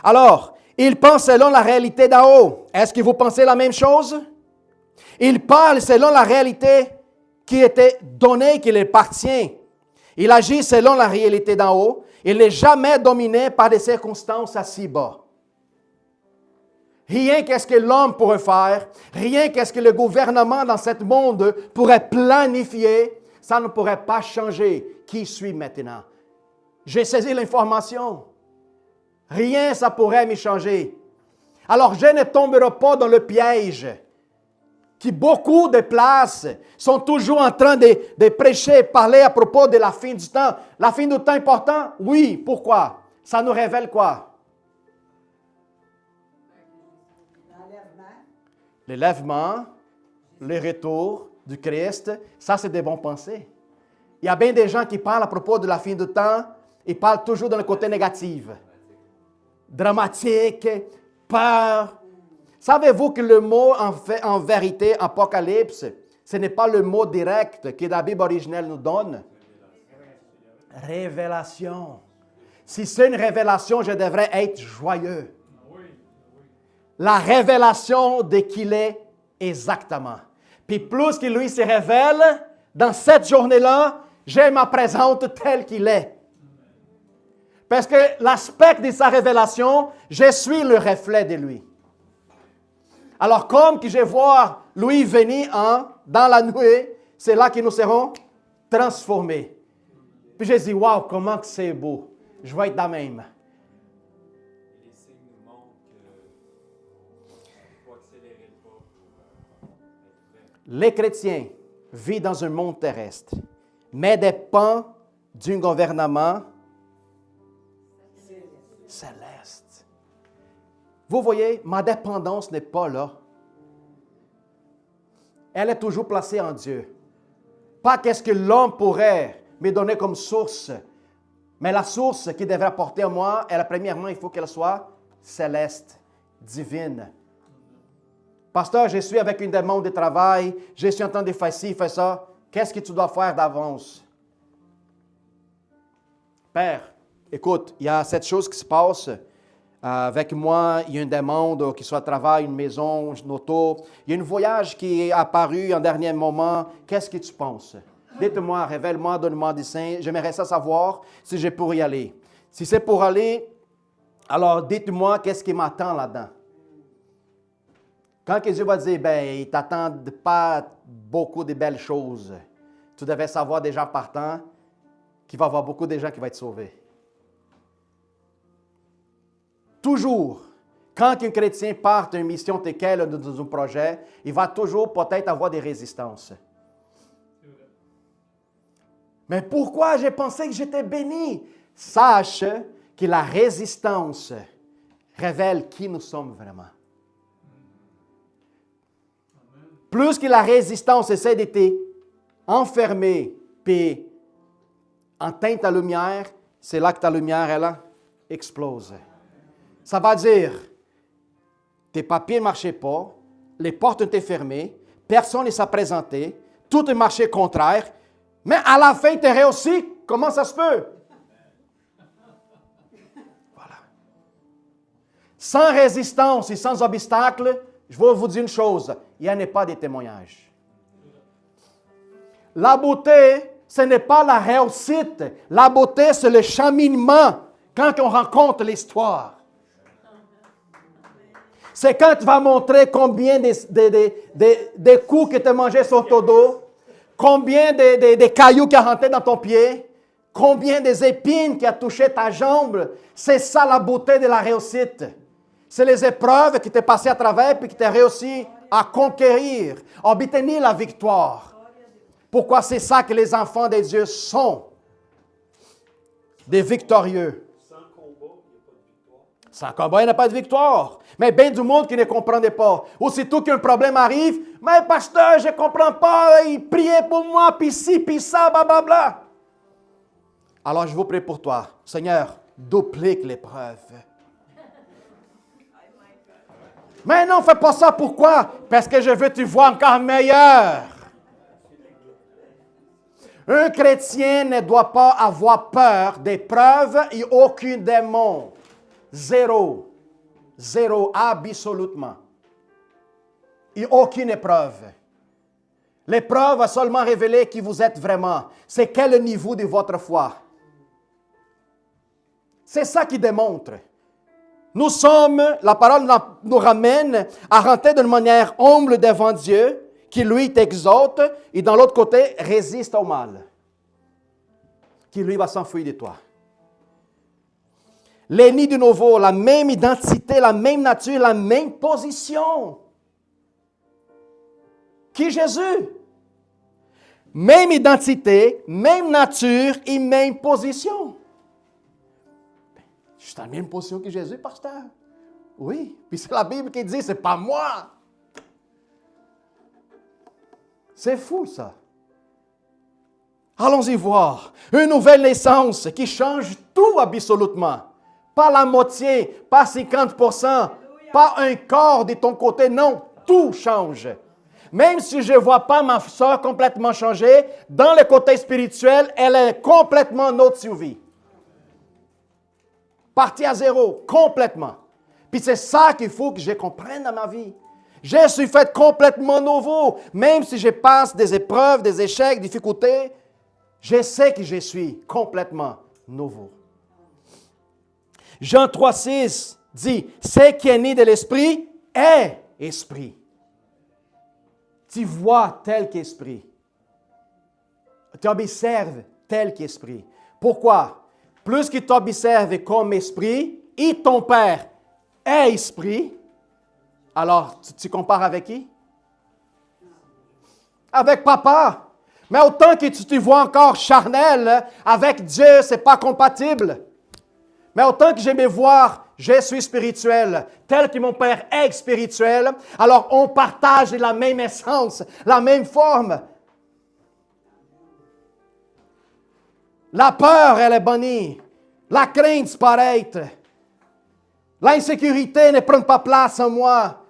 Alors, il pense selon la réalité d'en haut. Est-ce que vous pensez la même chose? Il parle selon la réalité qui était donnée, qui lui appartient. Il agit selon la réalité d'en haut. Il n'est jamais dominé par des circonstances assez bas. Rien qu'est-ce que l'homme pourrait faire, rien qu'est-ce que le gouvernement dans ce monde pourrait planifier, ça ne pourrait pas changer qui je suis maintenant. J'ai saisi l'information. Rien ça pourrait m'y changer. Alors je ne tomberai pas dans le piège qui beaucoup de places sont toujours en train de prêcher, parler à propos de la fin du temps. La fin du temps est important? Oui. Pourquoi? Ça nous révèle quoi? L'élèvement, le retour du Christ, ça c'est des bonnes pensées. Il y a bien des gens qui parlent à propos de la fin du temps, ils parlent toujours dans le côté négatif. Dramatique, peur. Savez-vous que le mot en vérité, apocalypse, ce n'est pas le mot direct que la Bible originelle nous donne? Révélation. Si c'est une révélation, je devrais être joyeux. La révélation de qui il est exactement. Puis plus qu'il lui se révèle, dans cette journée-là, je me présente tel qu'il est. Parce que l'aspect de sa révélation, je suis le reflet de lui. Alors comme que je vois lui venir dans la nuée, c'est là que nous serons transformés. Puis je dis, waouh, comment que c'est beau. Je vais être dans même. Les chrétiens vivent dans un monde terrestre, mais dépendent d'un gouvernement céleste. Vous voyez, ma dépendance n'est pas là. Elle est toujours placée en Dieu. Pas qu'est-ce que l'homme pourrait me donner comme source, mais la source qui devrait apporter à moi, premièrement, il faut qu'elle soit céleste, divine. Pasteur, je suis avec une demande de travail, je suis en train de faire ci, faire ça. Qu'est-ce que tu dois faire d'avance? Père, écoute, il y a cette chose qui se passe avec moi. Il y a une demande, qu'il soit travail, une maison, une auto. Il y a un voyage qui est apparu en dernier moment. Qu'est-ce que tu penses? Dites-moi, révèle-moi, donne-moi des signes. J'aimerais ça savoir si je pourrais y aller. Si c'est pour aller, alors dites-moi qu'est-ce qui m'attend là-dedans. Quand Dieu va dire, il ne t'attend pas beaucoup de belles choses, tu devais savoir déjà partant qu'il va y avoir beaucoup de gens qui vont être sauvés. Toujours, quand un chrétien part d'une mission telle qu'elle dans un projet, il va toujours peut-être avoir des résistances. Mais pourquoi j'ai pensé que j'étais béni? Sache que la résistance révèle qui nous sommes vraiment. plus que la résistance essaie d'être enfermée, puis en teinte ta lumière, c'est là que ta lumière, elle explose. Ça va dire, tes papiers ne marchaient pas, les portes étaient fermées, personne ne s'est présenté, tout est marché contraire, mais à la fin, tu es réussi. Comment ça se peut? Voilà. Sans résistance et sans obstacle, je vais vous dire une chose, il n'y en a pas de témoignages. La beauté, ce n'est pas la réussite. La beauté, c'est le cheminement quand on rencontre l'histoire. C'est quand tu vas montrer combien des coups que tu as mangés sur ton dos, combien de cailloux qui ont rentré dans ton pied, combien des épines qui ont touché ta jambe. C'est ça la beauté de la réussite. C'est les épreuves qui t'es passées à travers et qui t'ont réussi à conquérir, à obtenir la victoire. Pourquoi c'est ça que les enfants de Dieu sont? Des victorieux. Sans combat, il n'y a pas de victoire. Mais bien du monde qui ne comprenait pas. Aussitôt qu'un problème arrive, mais pasteur, je ne comprends pas, il priait pour moi, puis ci, puis ça, blablabla. Alors je vous prie pour toi. Seigneur, duplique l'épreuve. Mais non, fais pas ça. Pourquoi? Parce que je veux que tu vois encore meilleur. Un chrétien ne doit pas avoir peur d'épreuves et aucun démon. Zéro. Zéro, absolument. Et aucune épreuve. L'épreuve va seulement révéler qui vous êtes vraiment. C'est quel niveau de votre foi. C'est ça qui démontre. Nous sommes, la parole nous ramène à rentrer d'une manière humble devant Dieu, qui lui t'exalte, et dans l'autre côté, résiste au mal, qui lui va s'enfuir de toi. Les nids de nouveau, la même identité, la même nature, la même position. Qui Jésus? Même identité, même nature et même position. Je suis dans la même position que Jésus, pasteur. Oui, puis c'est la Bible qui dit, c'est pas moi. C'est fou, ça. Allons-y voir. Une nouvelle naissance qui change tout absolument. Pas la moitié, pas 50%, pas un quart de ton côté. Non, tout change. Même si je ne vois pas ma soeur complètement changer, dans le côté spirituel, elle est complètement notre survie. Partie à zéro, complètement. Puis c'est ça qu'il faut que je comprenne dans ma vie. Je suis fait complètement nouveau. Même si je passe des épreuves, des échecs, des difficultés, je sais que je suis complètement nouveau. Jean 3,6 dit, « Ce qui est né de l'Esprit est Esprit. » Tu vois tel qu'Esprit. Tu observes tel qu'Esprit. Pourquoi? Plus que tu observes comme Esprit, et ton Père est Esprit, alors tu compares avec qui? Avec Papa. Mais autant que tu te vois encore charnel, avec Dieu, ce n'est pas compatible. Mais autant que je me vois, je suis spirituel, tel que mon Père est spirituel, alors on partage la même essence, la même forme. La peur, elle est bannie. La crainte disparaît. L'insécurité ne prend pas place en moi.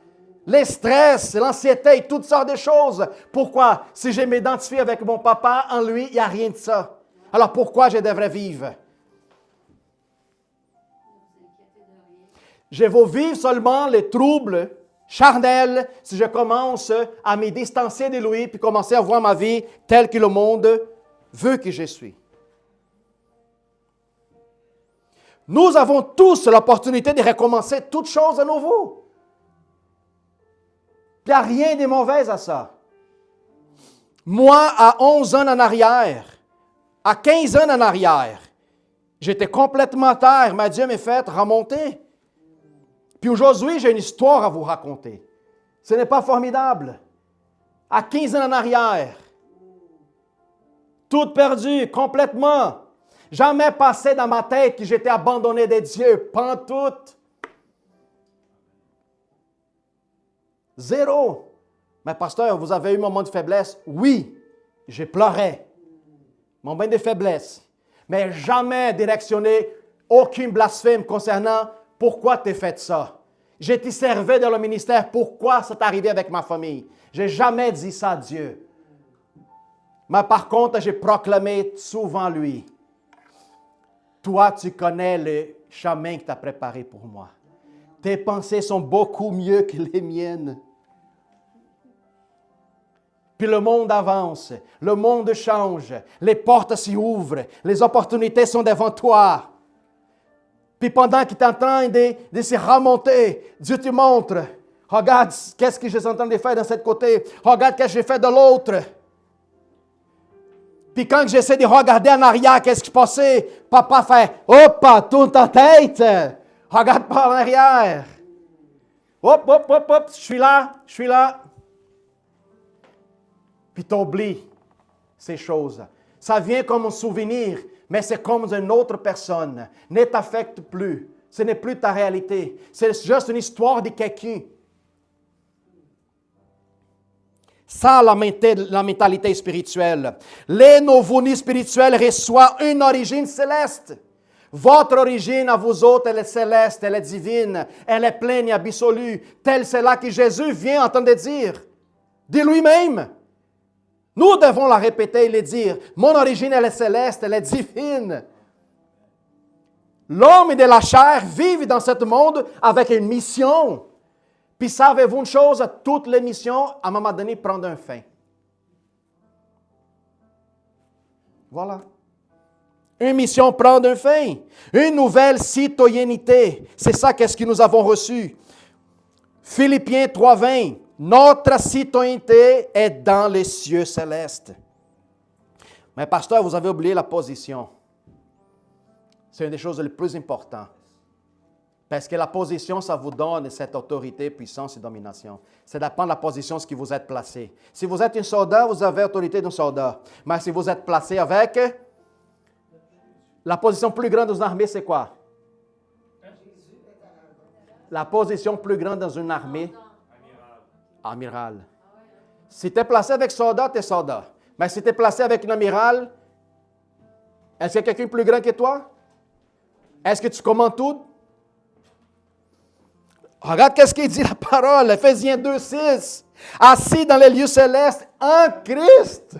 Les stress, l'anxiété, toutes sortes de choses. Pourquoi? Si je m'identifie avec mon papa, en lui, il n'y a rien de ça. Alors pourquoi je devrais vivre? Je vais vivre seulement les troubles charnels si je commence à me distancer de lui puis commencer à voir ma vie telle que le monde veut que je suis. Nous avons tous l'opportunité de recommencer toutes choses à nouveau. Il n'y a rien de mauvais à ça. Moi, à 11 ans en arrière, à 15 ans en arrière, j'étais complètement à terre, mais Dieu m'a fait remonter. Puis aujourd'hui, j'ai une histoire à vous raconter. Ce n'est pas formidable. À 15 ans en arrière, tout perdu, complètement. Jamais passé dans ma tête que j'étais abandonné de Dieu, pantoute. Zéro. Mais pasteur, vous avez eu un moment de faiblesse? Oui, j'ai pleuré. Mon bain de faiblesse. Mais jamais directionné aucun blasphème concernant pourquoi tu as fait ça. J'ai été servi dans le ministère, pourquoi ça t'est arrivé avec ma famille. Je n'ai jamais dit ça à Dieu. Mais par contre, j'ai proclamé souvent lui. Toi, tu connais le chemin que tu as préparé pour moi. Tes pensées sont beaucoup mieux que les miennes. Puis le monde avance, le monde change, les portes s'y ouvrent, les opportunités sont devant toi. Puis pendant qu'il est en train de se remonter, Dieu te montre, regarde qu'est-ce que je suis en train de faire de ce côté, regarde qu'est-ce que j'ai fait de l'autre. Puis quand j'essaie de regarder en arrière, qu'est-ce qui se passait, papa fait, hop, tourne ta tête, regarde pas en arrière. Hop, hop, hop, hop, je suis là. Puis tu oublies ces choses. Ça vient comme un souvenir, mais c'est comme une autre personne. Ne t'affecte plus. Ce n'est plus ta réalité. C'est juste une histoire de quelqu'un. Ça, la mentalité spirituelle. Les nouveau-nés spirituels reçoivent une origine céleste. Votre origine à vous autres, elle est céleste, elle est divine, elle est pleine et absolue. Tel c'est là que Jésus vient en train de dire. De lui-même. Nous devons la répéter et le dire. Mon origine, elle est céleste, elle est divine. L'homme et de la chair vivent dans ce monde avec une mission. Puis savez-vous une chose? Toutes les missions, à un moment donné, prennent un fin. Voilà. Une mission prend un fin. Une nouvelle citoyenneté. C'est ça qu'est-ce que nous avons reçu. Philippiens 3:20. Notre citoyenneté est dans les cieux célestes. Mais pasteur, vous avez oublié la position. C'est une des choses les plus importantes. Parce que la position, ça vous donne cette autorité, puissance et domination. Ça dépend de la position, ce qui vous êtes placé. Si vous êtes un soldat, vous avez l'autorité d'un soldat. Mais si vous êtes placé avec la position plus grande dans une armée, c'est quoi? La position plus grande dans une armée? Amiral. Si tu es placé avec soldat, tu es soldat. Mais si tu es placé avec un amiral, est-ce qu'il y a quelqu'un plus grand que toi? Est-ce que tu commandes tout? Regarde qu'est-ce qu'il dit la parole, Ephésiens 2:6. Assis dans les lieux célestes en Christ.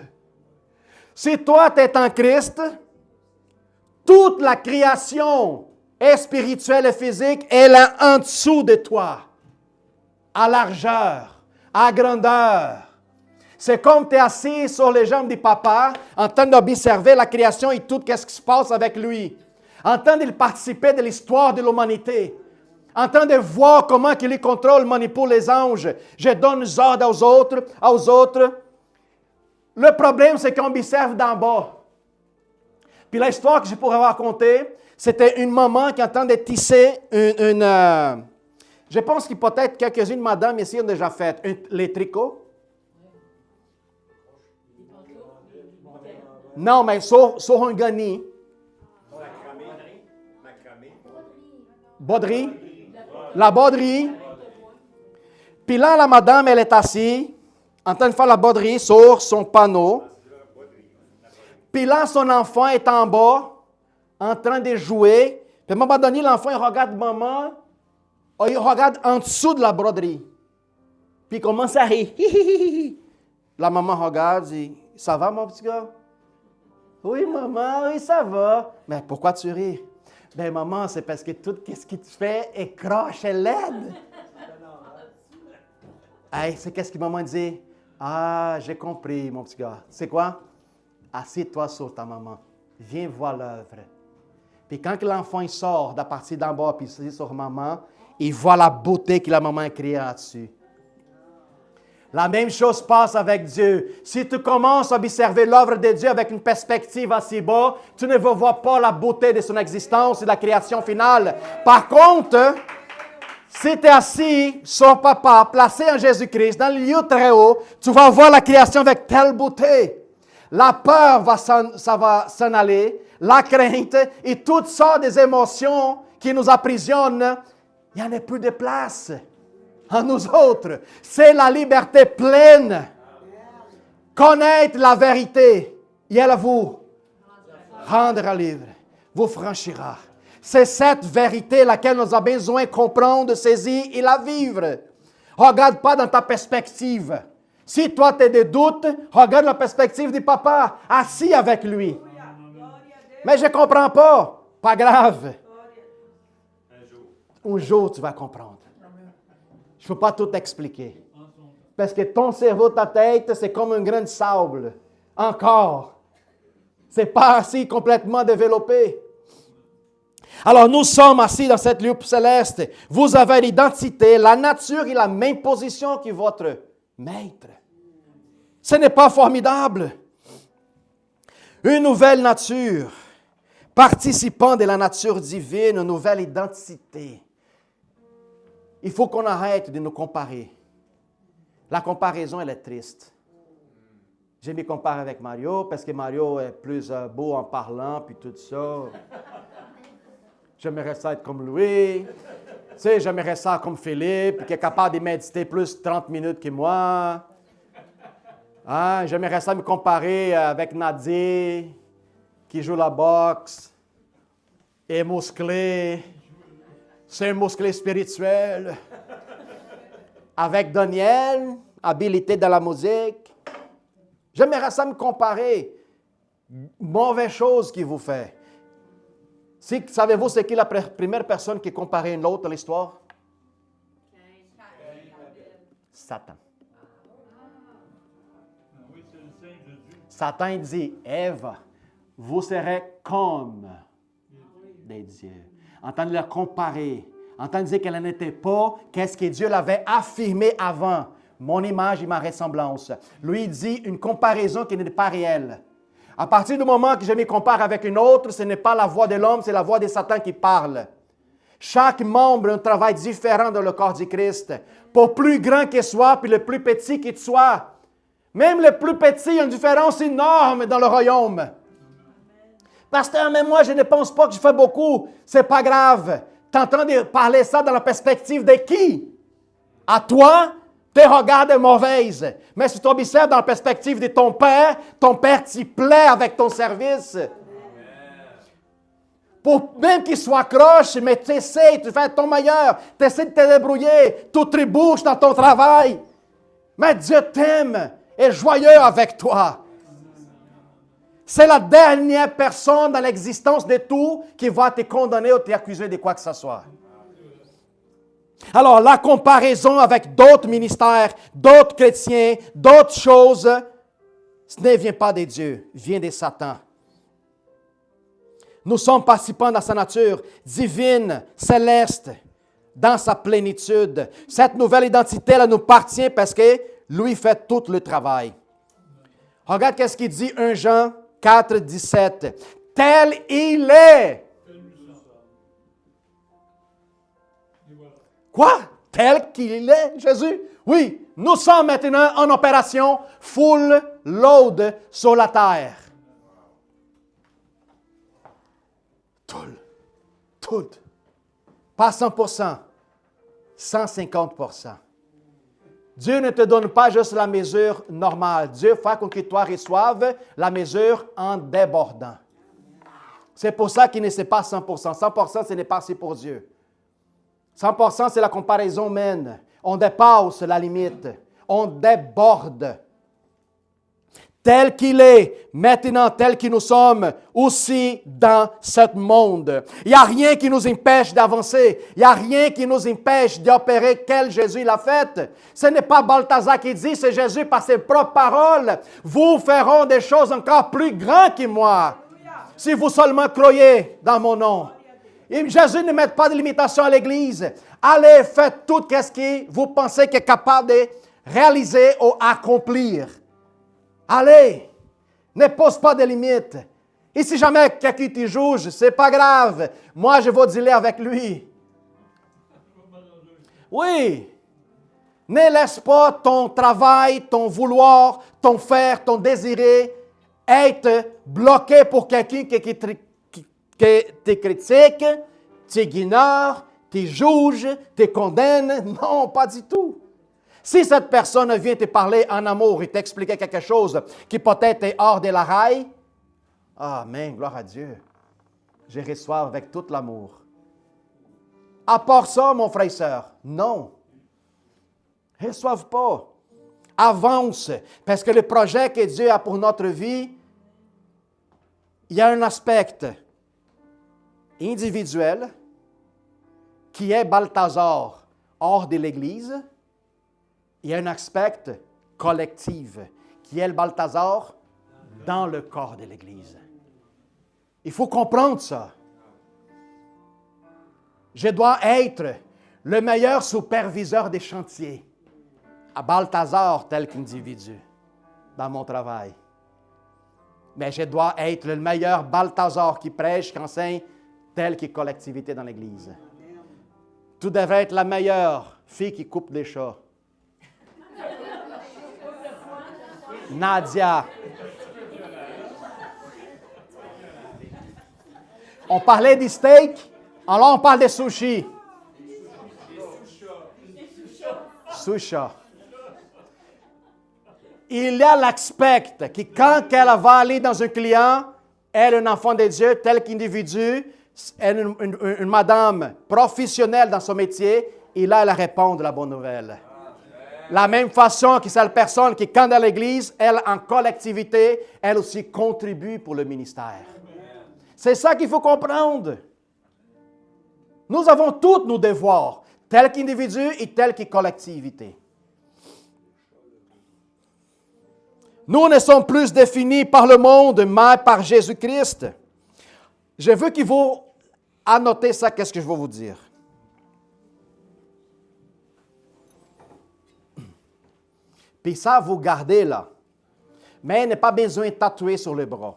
Si toi, tu es en Christ, toute la création est spirituelle et physique, elle est en dessous de toi. À largeur. À grandeur. C'est comme tu es assis sur les jambes du papa, en train d'observer la création et tout ce qui se passe avec lui. En train de participer de l'histoire de l'humanité. En train de voir comment il contrôle, manipule les anges. Je donne des ordres aux autres. Le problème, c'est qu'on observe d'en bas. Puis l'histoire que je pourrais raconter, c'était une maman qui est en train de tisser je pense que peut-être quelques-unes, madame, ici ont déjà fait les tricots. Non, mais sur un gani. Broderie. La broderie. Puis là, la madame, elle est assise, en train de faire la broderie sur son panneau. Puis là, son enfant est en bas, en train de jouer. Puis à un moment donné, l'enfant, il regarde maman. Il regarde en dessous de la broderie. Puis il commence à rire. La maman regarde et dit, ça va mon petit gars? Oui maman, oui ça va. Mais pourquoi tu ris? Ben maman, c'est parce que tout ce que tu fais est croche et laide. Hey, c'est qu'est-ce que maman dit? Ah, j'ai compris mon petit gars. C'est quoi? Assieds-toi sur ta maman. Viens voir l'œuvre. Puis quand l'enfant il sort de partir d'en bas puis il s'assied sur maman, il voit la beauté que la maman a créée là-dessus. La même chose passe avec Dieu. Si tu commences à observer l'œuvre de Dieu avec une perspective assez bas, tu ne vois pas la beauté de son existence et de la création finale. Par contre, si tu es assis sur papa, placé en Jésus-Christ, dans le lieu très haut, tu vas voir la création avec telle beauté. La peur va s'en aller, la crainte et toutes sortes d'émotions qui nous emprisonnent. Il n'y en a plus de place. en nous autres. C'est la liberté pleine. Connaître la vérité. Et elle vous rendra libre. Vous franchira. C'est cette vérité laquelle nous avons besoin de comprendre, de saisir et la vivre. Regarde pas dans ta perspective. Si toi tu as des doutes, regarde la perspective du papa, assis avec lui. Mais je ne comprends pas. Pas grave. Un jour, tu vas comprendre. Je ne peux pas tout expliquer. Parce que ton cerveau, ta tête, c'est comme un grain de sable. Encore. Ce n'est pas assez complètement développé. Alors, nous sommes assis dans cette lieu céleste. Vous avez l'identité, la nature et la même position que votre maître. Ce n'est pas formidable. Une nouvelle nature, participant de la nature divine, une nouvelle identité. Il faut qu'on arrête de nous comparer. La comparaison, elle est triste. Je me compare avec Mario parce que Mario est plus beau en parlant, puis tout ça. J'aimerais ça être comme lui. Tu sais, j'aimerais ça comme Philippe, qui est capable de méditer plus 30 minutes que moi. Hein? J'aimerais ça me comparer avec Nadia, qui joue la boxe, est musclé. C'est un musclé spirituel. Avec Daniel, habilité dans la musique. J'aimerais ça me comparer. Mauvaise chose qu'il vous fait. Savez-vous c'est qui la première personne qui comparait une autre à l'histoire? Satan. Satan dit, Ève, vous serez comme des dieux. En train de la comparer, en train de dire qu'elle n'était pas, qu'est-ce que Dieu l'avait affirmé avant. Mon image et ma ressemblance. Lui dit une comparaison qui n'est pas réelle. À partir du moment que je me compare avec une autre, ce n'est pas la voix de l'homme, c'est la voix de Satan qui parle. Chaque membre a un travail différent dans le corps du Christ. Pour plus grand qu'il soit, puis le plus petit qu'il soit. Même le plus petit a une différence énorme dans le royaume. Pasteur, mais moi, je ne pense pas que je fais beaucoup. C'est pas grave. Tu es en train de parler ça dans la perspective de qui? À toi? Tes regards sont mauvaises. Mais si tu observes dans la perspective de ton Père t'y plaît avec ton service. Pour même qu'il soit croche, mais tu essaies, tu fais ton meilleur, tu essaies de te débrouiller, tu trébuches dans ton travail. Mais Dieu t'aime et est joyeux avec toi. C'est la dernière personne dans l'existence de tout qui va te condamner ou t'accuser de quoi que ce soit. Alors, la comparaison avec d'autres ministères, d'autres chrétiens, d'autres choses, ce ne vient pas de Dieu, vient de Satan. Nous sommes participants dans sa nature divine, céleste, dans sa plénitude. Cette nouvelle identité, elle nous appartient parce que lui fait tout le travail. Regarde qu'est-ce qu'il dit 1 Jean 4, 17. Tel il est. Quoi? Tel qu'il est, Jésus? Oui, nous sommes maintenant en opération full load sur la terre. Tout. Pas 100%, 150%. Dieu ne te donne pas juste la mesure normale. Dieu fait que toi reçoives la mesure en débordant. C'est pour ça qu'il ne sait pas 100%. 100%, ce n'est pas assez pour Dieu. 100%, c'est la comparaison humaine. On dépasse la limite. On déborde. Tel qu'il est, maintenant tel que nous sommes, aussi dans ce monde. Il n'y a rien qui nous empêche d'avancer. Il n'y a rien qui nous empêche d'opérer quel Jésus l'a fait. Ce n'est pas Balthazar qui dit, c'est Jésus par ses propres paroles. Vous ferez des choses encore plus grandes que moi. Si vous seulement croyez dans mon nom. Et Jésus ne met pas de limitation à l'Église. Allez, faites tout ce que vous pensez qu'il est capable de réaliser ou accomplir. Allez, ne pose pas de limites. Et si jamais quelqu'un te juge, ce n'est pas grave. Moi, je vais dealer avec lui. Oui. Ne laisse pas ton travail, ton vouloir, ton faire, ton désirer être bloqué pour quelqu'un qui te critique, t'ignore, tu juges, tu condamnes. Non, pas du tout. Si cette personne vient te parler en amour et t'expliquer quelque chose qui peut-être est hors de la raille, amen, gloire à Dieu. Je reçois avec tout l'amour. À part ça, mon frère et soeur, non. Ne reçoivent pas. Avance. Parce que le projet que Dieu a pour notre vie, il y a un aspect individuel qui est Balthazar hors de l'Église. Il y a un aspect collectif qui est le Balthazar dans le corps de l'Église. Il faut comprendre ça. Je dois être le meilleur superviseur des chantiers à Balthazar tel qu'individu dans mon travail. Mais je dois être le meilleur Balthazar qui prêche, qui enseigne, tel que collectivité dans l'Église. Tu devrais être la meilleure fille qui coupe des chats. Nadia. On parlait des steaks, alors on parle des sushis. Susha. Il y a l'aspect que quand elle va aller dans un client, elle est un enfant de Dieu, tel qu'individu, elle est une madame professionnelle dans son métier, et là, elle répond de la bonne nouvelle. La même façon que cette personne qui, quand dans l'Église, elle, en collectivité, elle aussi contribue pour le ministère. C'est ça qu'il faut comprendre. Nous avons tous nos devoirs, tel qu'individu et tel que collectivité. Nous ne sommes plus définis par le monde, mais par Jésus-Christ. Je veux qu'il vous annotez ça, qu'est-ce que je vais vous dire. Puis ça, vous gardez là. Mais il n'est pas besoin de tatouer sur le bras.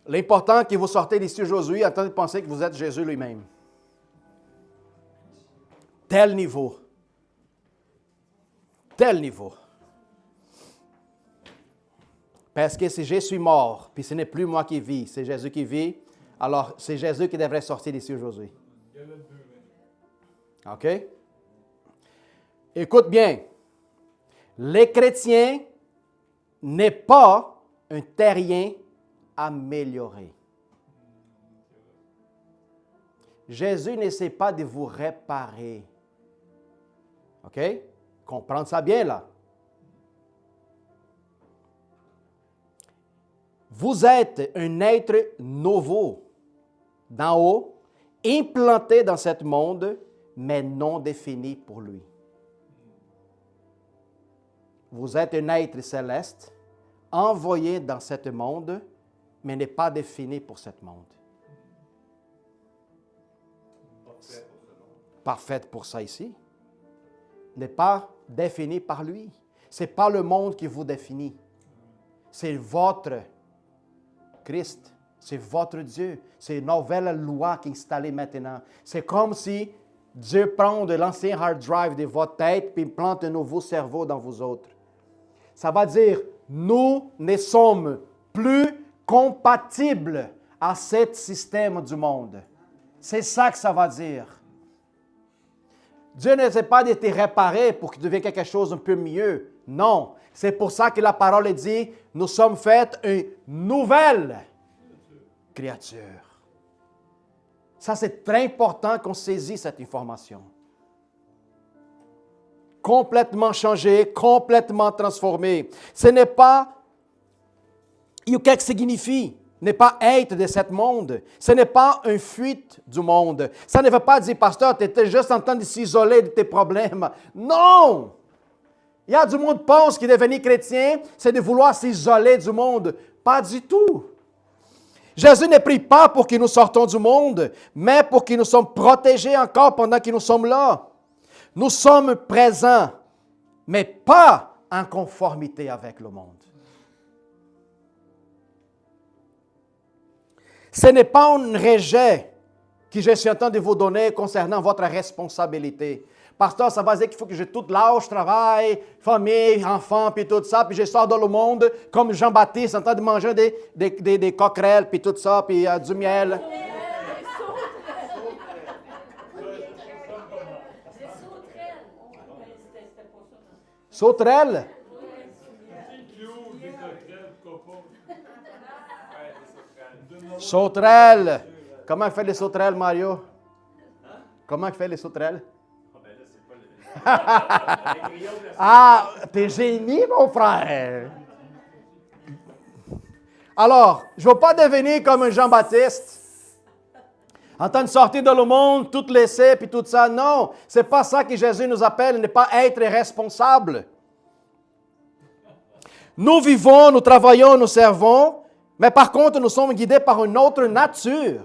L'important que vous sortez d'ici aujourd'hui en train de penser que vous êtes Jésus lui-même. Tel niveau. Tel niveau. Parce que si je suis mort, puis ce n'est plus moi qui vis, c'est Jésus qui vit, alors c'est Jésus qui devrait sortir d'ici aujourd'hui. OK? Écoute bien. Les chrétiens n'est pas un terrien amélioré. Jésus n'essaie pas de vous réparer. OK? Comprendre ça bien là. Vous êtes un être nouveau, d'en haut, implanté dans ce monde, mais non défini pour lui. Vous êtes un être céleste, envoyé dans ce monde, mais n'est pas défini pour ce monde. Parfaite pour ça ici. N'est pas défini par lui. Ce n'est pas le monde qui vous définit. C'est votre Christ. C'est votre Dieu. C'est une nouvelle loi qui est installée maintenant. C'est comme si Dieu prend de l'ancien hard drive de votre tête et plante un nouveau cerveau dans vous autres. Ça va dire, nous ne sommes plus compatibles à ce système du monde. C'est ça que ça va dire. Dieu ne sait pas de te réparer pour que tu deviennes quelque chose un peu mieux. Non. C'est pour ça que la parole dit, nous sommes faits une nouvelle créature. Ça, c'est très important qu'on saisisse cette information. Complètement changé, complètement transformé. Ce n'est pas, qu'est-ce que ça signifie? N'est pas être de ce monde. Ce n'est pas une fuite du monde. Ça ne veut pas dire, pasteur, tu étais juste en train de s'isoler de tes problèmes. Non! Il y a du monde qui pense que devenir chrétien, c'est de vouloir s'isoler du monde. Pas du tout. Jésus ne prie pas pour que nous sortons du monde, mais pour que nous soyons protégés encore pendant que nous sommes là. Nous sommes présents, mais pas en conformité avec le monde. Ce n'est pas un rejet que je suis en train de vous donner concernant votre responsabilité. Pasteur, ça veut dire qu'il faut que j'ai tout l'âge, travail, famille, enfants, puis tout ça, puis je sors dans le monde comme Jean-Baptiste en train de manger des coquerelles, puis tout ça, puis du miel. Sauterelles? Sauterelles. Comment il fait les sauterelles, Mario? Comment il fait les sauterelles? Ah, t'es génie, mon frère! Alors, je ne veux pas devenir comme un Jean-Baptiste, en train de sortir dans le monde, tout laisser, puis tout ça. Non, ce n'est pas ça que Jésus nous appelle, ne pas être responsable. Nous vivons, nous travaillons, nous servons, mais par contre, nous sommes guidés par une autre nature.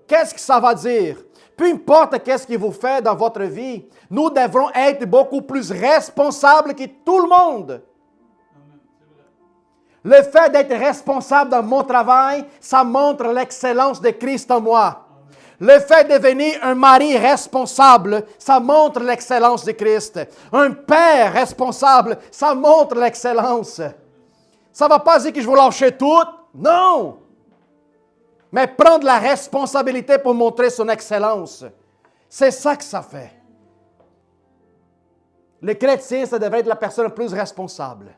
Qu'est-ce que ça va dire? Peu importe qu'est-ce que vous faites dans votre vie, nous devrons être beaucoup plus responsables que tout le monde. Le fait d'être responsable dans mon travail, ça montre l'excellence de Christ en moi. Le fait de devenir un mari responsable, ça montre l'excellence de Christ. Un père responsable, ça montre l'excellence. Ça ne va pas dire que je vais lâcher tout. Non! Mais prendre la responsabilité pour montrer son excellence. C'est ça que ça fait. Le chrétien, ça devrait être la personne la plus responsable.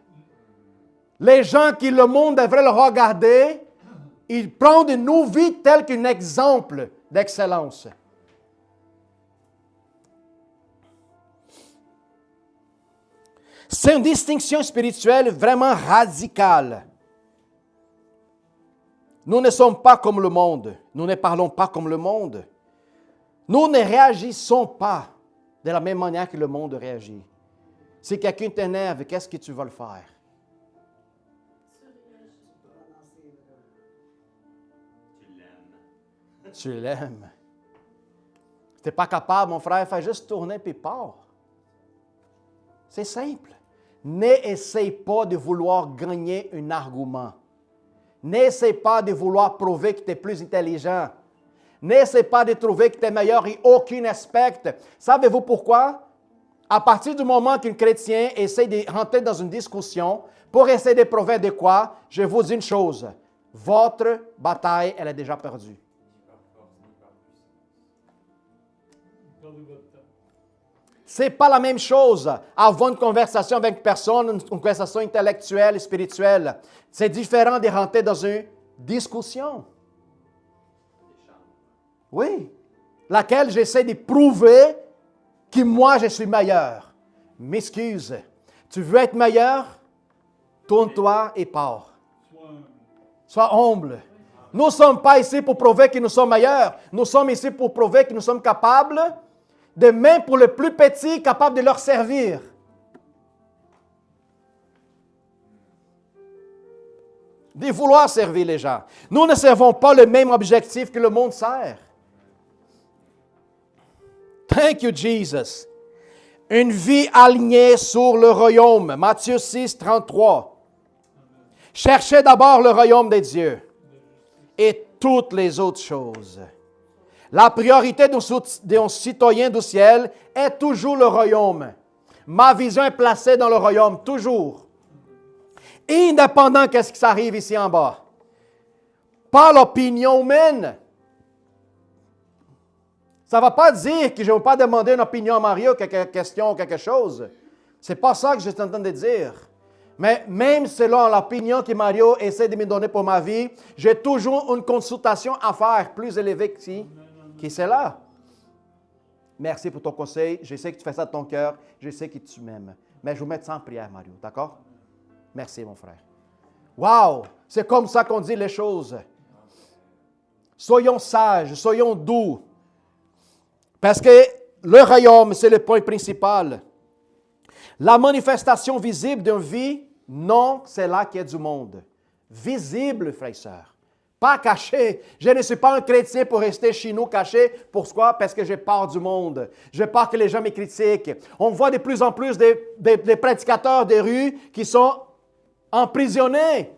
Les gens qui le monde devrait le regarder, ils prennent de nos vies tel qu'un exemple d'excellence. C'est une distinction spirituelle vraiment radicale. Nous ne sommes pas comme le monde. Nous ne parlons pas comme le monde. Nous ne réagissons pas de la même manière que le monde réagit. Si quelqu'un t'énerve, qu'est-ce que tu vas le faire? Tu l'aimes. Si tu n'es pas capable, mon frère, fais juste tourner puis pars. C'est simple. N'essaie pas de vouloir gagner un argument. N'essaie pas de vouloir prouver que tu es plus intelligent. N'essaie pas de trouver que tu es meilleur et aucun aspect. Savez-vous pourquoi? À partir du moment qu'un chrétien essaie de rentrer dans une discussion pour essayer de prouver de quoi, je vous dis une chose. Votre bataille, elle est déjà perdue. Ce n'est pas la même chose avoir une conversation avec une personne, une conversation intellectuelle et spirituelle. C'est différent de rentrer dans une discussion. Oui, laquelle j'essaie de prouver que moi, je suis meilleur. M'excuse. Tu veux être meilleur? Tourne-toi et pars. Sois humble. Nous ne sommes pas ici pour prouver que nous sommes meilleurs. Nous sommes ici pour prouver que nous sommes capables, de même pour le plus petit, capables de leur servir. De vouloir servir les gens. Nous ne servons pas le même objectif que le monde sert. Thank you, Jesus. Une vie alignée sur le royaume. Matthieu 6, 33. Cherchez d'abord le royaume de Dieu et toutes les autres choses. La priorité d'un citoyen du ciel est toujours le royaume. Ma vision est placée dans le royaume, toujours. Indépendant de ce qui s'arrive ici en bas. Pas l'opinion humaine. Ça ne va pas dire que je ne vais pas demander une opinion à Mario, quelque question, quelque chose. Ce n'est pas ça que je suis en train de dire. Mais même selon l'opinion que Mario essaie de me donner pour ma vie, j'ai toujours une consultation à faire plus élevée que celle-là. Merci pour ton conseil. Je sais que tu fais ça de ton cœur. Je sais que tu m'aimes. Mais je vous mets ça en prière, Mario. D'accord? Merci, mon frère. Wow! C'est comme ça qu'on dit les choses. Soyons sages, soyons doux. Parce que le royaume, c'est le point principal. La manifestation visible d'une vie, non, c'est là qu'il y a du monde. Visible, frères et sœurs. Pas caché. Je ne suis pas un chrétien pour rester chez nous caché. Pourquoi? Parce que j'ai peur du monde. J'ai peur que les gens me critiquent. On voit de plus en plus des prédicateurs des rues qui sont emprisonnés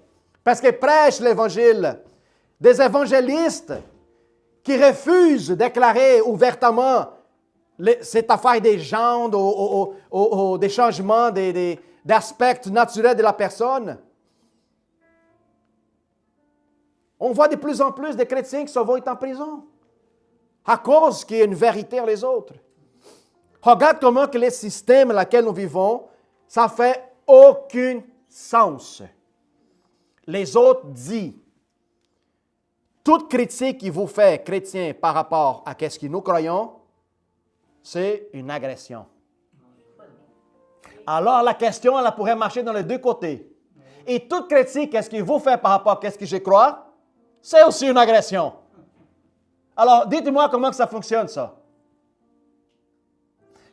parce qu'ils prêchent l'Évangile. Des évangélistes qui refusent de déclarer ouvertement cette affaire des genres, des changements, d'aspects naturels de la personne. On voit de plus en plus de chrétiens qui vont être en prison à cause qu'il y a une vérité en les autres. Regarde comment que les systèmes dans lesquels nous vivons, ça fait aucun sens. Les autres disent, toute critique qu'il vous fait, chrétien, par rapport à ce que nous croyons, c'est une agression. Alors la question, elle pourrait marcher dans les deux côtés. Et toute critique, qu'est-ce qu'il vous fait par rapport à ce que je crois, c'est aussi une agression. Alors, dites-moi comment que ça fonctionne, ça.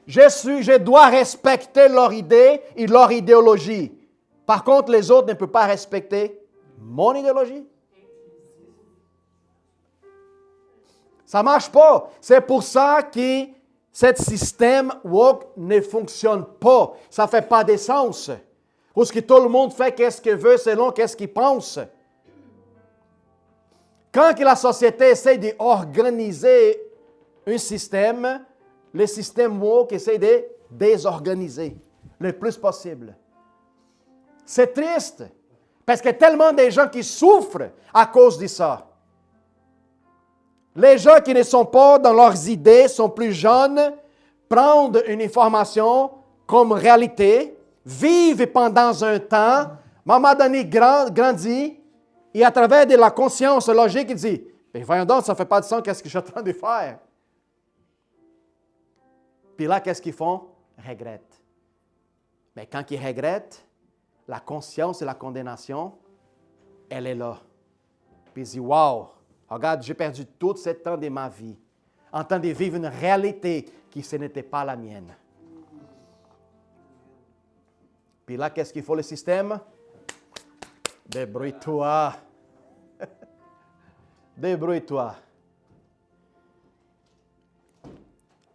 Je dois respecter leur idée et leur idéologie. Par contre, les autres ne peuvent pas respecter mon idéologie. Ça ne marche pas. C'est pour ça que ce système woke ne fonctionne pas. Ça ne fait pas de sens. Parce que tout le monde fait ce qu'il veut selon ce qu'il pense. Quand la société essaie d'organiser un système, le système woke essaie de désorganiser le plus possible. C'est triste, parce qu'il y a tellement de gens qui souffrent à cause de ça. Les gens qui ne sont pas dans leurs idées, sont plus jeunes, prennent une information comme réalité, vivent pendant un temps, à un moment donné grandit, et à travers de la conscience logique, il dit, mais voyons donc, ça ne fait pas de sens, qu'est-ce que je suis en train de faire? Puis là, qu'est-ce qu'ils font? Regrettent. Mais quand ils regrettent, la conscience et la condamnation, elle est là. Puis ils disent, wow, regarde, j'ai perdu tout ce temps de ma vie en train de vivre une réalité qui ce n'était pas la mienne. Puis là, qu'est-ce qu'il faut le système? Débrouille-toi. Débrouille-toi.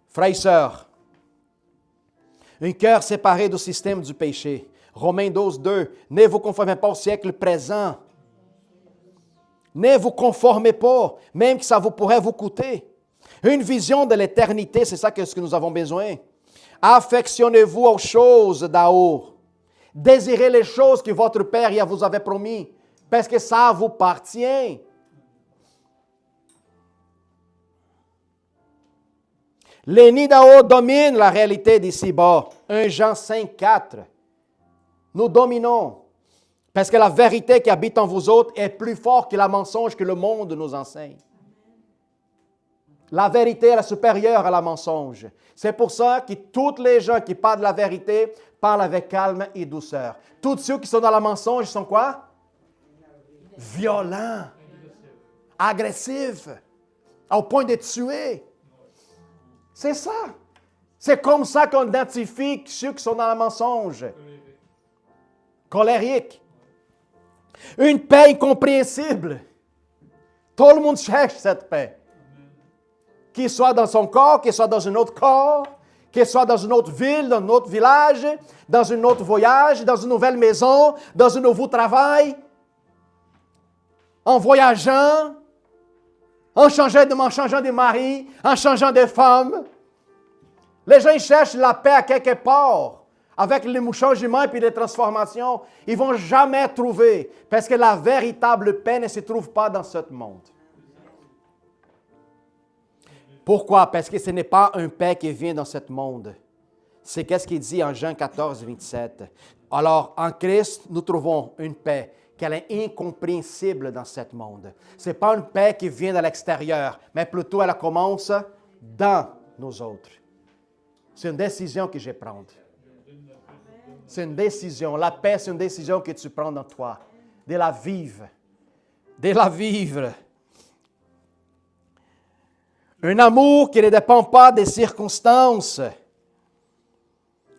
Frères et sœurs, un cœur séparé du système du péché. Romains 12, 2. Ne vous conformez pas au siècle présent. Ne vous conformez pas, même que ça pourrait vous coûter. Une vision de l'éternité, c'est ça que nous avons besoin. Affectionnez-vous aux choses d'en haut. Désirez les choses que votre Père vous avait promis, parce que ça vous appartient. Les nids d'en haut dominent la réalité d'ici-bas. 1 Jean 5, 4. Nous dominons, parce que la vérité qui habite en vous autres est plus forte que la mensonge que le monde nous enseigne. La vérité est supérieure à la mensonge. C'est pour ça que tous les gens qui parlent de la vérité parlent avec calme et douceur. Tous ceux qui sont dans la mensonge sont quoi? Violents, agressifs, au point de tuer. C'est ça. C'est comme ça qu'on identifie ceux qui sont dans le mensonge. Colérique. Une paix incompréhensible. Tout le monde cherche cette paix. Qu'il soit dans son corps, qu'il soit dans un autre corps, qu'il soit dans une autre ville, dans un autre village, dans un autre voyage, dans une nouvelle maison, dans un nouveau travail, en voyageant, en changeant de mari, en changeant de femme. Les gens ils cherchent la paix à quelque part. Avec les changements et les transformations, ils ne vont jamais trouver. Parce que la véritable paix ne se trouve pas dans ce monde. Pourquoi? Parce que ce n'est pas une paix qui vient dans ce monde. C'est qu'est-ce qu'il dit en Jean 14, 27. Alors, en Christ, nous trouvons une paix qu'elle est incompréhensible dans ce monde. Ce n'est pas une paix qui vient de l'extérieur, mais plutôt elle commence dans nous autres. C'est une décision que je vais prendre. C'est une décision. La paix, c'est une décision que tu prends dans toi. De la vivre. De la vivre. Un amour qui ne dépend pas des circonstances.